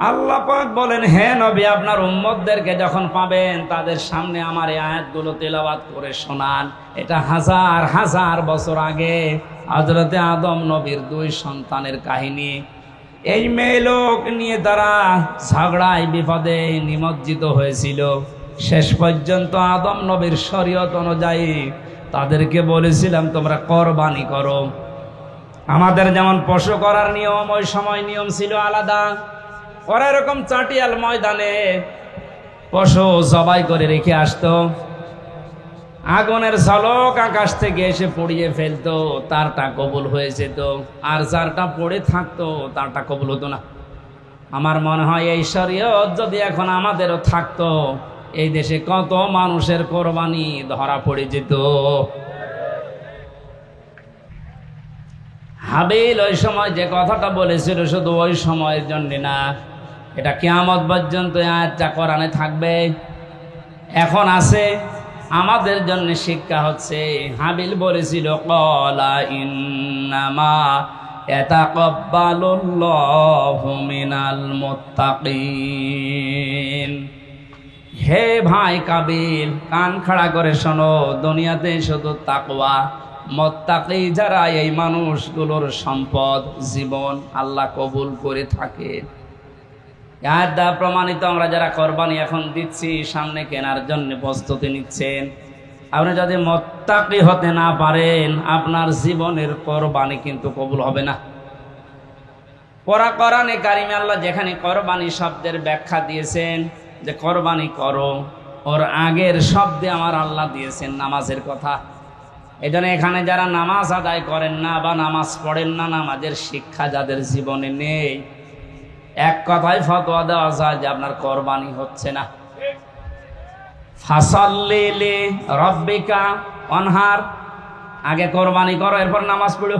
আল্লাহ পাক বলেন, হে নবী, আপনার উম্মতদেরকে যখন পাবেন, তাদের সামনে আমার এই আয়াতগুলো তেলাওয়াত করে শোনান। এটা হাজার হাজার বছর আগে হযরতে আদম নবীর 2 সন্তানের কাহিনী। এই মেয়ে লোক নিয়ে তারা ঝগড়ায় বিপদে নিমজ্জিত হয়েছিল। শেষ পর্যন্ত আদম নবীর শরীয়ত অনুযায়ী তাদেরকে বলেছিলাম, তোমরা কোরবানি করো। আমাদের যেমন পশু করার নিয়ম, ওই সময় নিয়ম ছিল আলাদা। ওরা এরকম চাটিয়াল ময়দানে পশু জবাই করে রেখে আসতো, আগুনের ঝলক আকাশ থেকে এসে পড়িয়ে ফেলতো, তারটা কবুল হয়ে যেত। আর যারটা পড়ে থাকতো, তারটা কবুল হতো না। আমার মনে হয় এই শরীয়ত যদি এখন আমাদেরও থাকতো, এই দেশে কত মানুষের কোরবানি ধরা পড়ে যেত। হাবিল ওই সময় যে কথাটা বলেছিল, শুধু ওই সময়ের জন্য না, এটা কিয়ামত পর্যন্ত আয়াতটা কোরআনে থাকবে, এখন আছে, আমাদের জন্য শিক্ষা হচ্ছে। হাবিল বলেছিল, ক্বালা ইন্নামা ইয়াতাকাব্বালুল্লাহু মিনাল মুত্তাকিন। হে ভাই কাবিল, কান খাড়া করে শোনো, দুনিয়াতে শুধু তাকওয়া, মুত্তাকি যারা, এই মানুষগুলোর সম্পদ, জীবন আল্লাহ কবুল করে থাকে। এর দ্বারা প্রমাণিত, আমরা যারা কোরবানি এখন দিচ্ছি, সামনে কেনার জন্য প্রস্তুতি নিচ্ছেন, আপনি যদি মুত্তাকি হতে না পারেন, আপনার জীবনের কোরবানি কিন্তু কবুল হবে না। কোরআনে কারিমে আল্লাহ যেখানে কোরবানি শব্দের ব্যাখ্যা দিয়েছেন, যে কোরবানি করো, ওর আগের শব্দে আমার আল্লাহ দিয়েছেন নামাজের কথা। এই জন্য এখানে যারা নামাজ আদায় করেন না বা নামাজ পড়েন না, নামাজের শিক্ষা যাদের জীবনে নেই, এক কথায় ফতোয়া দেওয়া যায় যে আপনার কোরবানি হচ্ছে না। ফাসাল্লি লিরাব্বিকা ওয়ানহার, আগে কোরবানি করো, এরপর নামাজ পড়ো।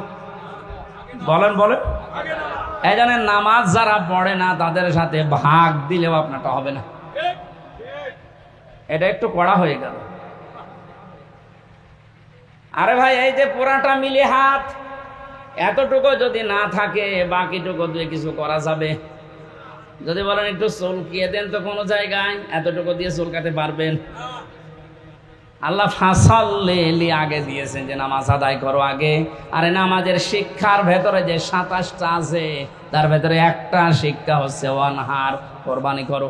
বলেন বলেন। এই জন্য নামাজ যারা পড়ে না, তাদের সাথে ভাগ দিলেও আপনারটা হবে না। এটা একটু কড়া হয়ে গেল। আরে ভাই, এই যে পুরাটা মিলে হাত, এতটুকু যদি না থাকে, বাকিটুকু দিয়ে কিছু করা যাবে। যদি বলেন একটু চুলকিয়ে দেন তো কোনো জায়গায়, এতটুকু দিয়ে চুলকাতে পারবেন? আল্লাহ ফাসাল্লি আগে দিয়েছেন যে নামাজ আদায় করো আগে। আরে নামাজের শিক্ষার ভেতরে যে 27টা আছে, তার ভেতরে একটা শিক্ষা হচ্ছে ওয়ানহার, কোরবানি করো।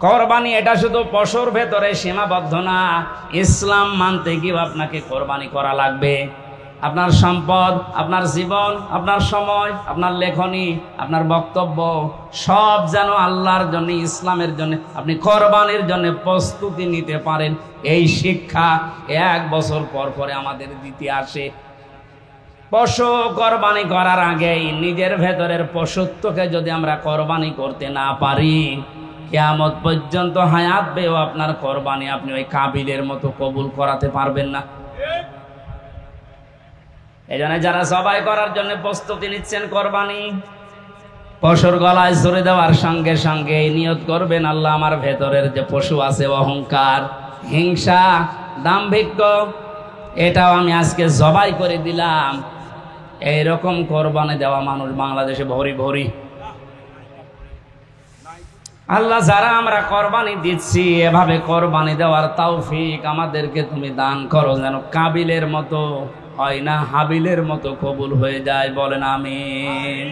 কোরবানি এটা শুধু পশুর ভেতরে সীমাবদ্ধ না। ইসলাম মানতে গিয়েও আপনাকে কোরবানি করা লাগবে। আপনার সম্পদ, আপনার জীবন, আপনার সময়, আপনার লেখনী, আপনার বক্তব্য, সব যেন আল্লাহর জন্য, ইসলামের জন্য, আপনি কোরবানির জন্য প্রস্তুতি নিতে পারেন। এই শিক্ষা 1 বছর পর পরে আমাদের দিতে আসে। পশু কোরবানি করার আগেই নিজের ভেতরের পশুত্বকে যদি আমরা কোরবানি করতে না পারি, কিয়ামত পর্যন্ত হায়াত বেও আপনার কোরবানি আপনি ওই কাবিলের মতো কবুল করাতে পারবেন না। এই জন্য যারা জবাই করার জন্য প্রস্তুতি নিচ্ছেন, কোরবানি পশুর গলায় ছুরি দেওয়ার সঙ্গে সঙ্গে নিয়ত করবেন, আল্লাহ আমার ভেতরের যে পশু আছে অহংকার, হিংসা, দাম্ভিক্য, এটাও আমি আজকে জবাই করে দিলাম। এইরকম কোরবানি দেওয়া মানুষ বাংলাদেশে ভরি ভরি। আল্লাহ, যারা আমরা কোরবানি দিচ্ছি, এভাবে কোরবানি দেওয়ার তৌফিক আমাদেরকে তুমি দান করো, যেন কাবিলের মতো হয় না, হাবিলের মতো কবুল হয়ে যায়। বলেন আমিন।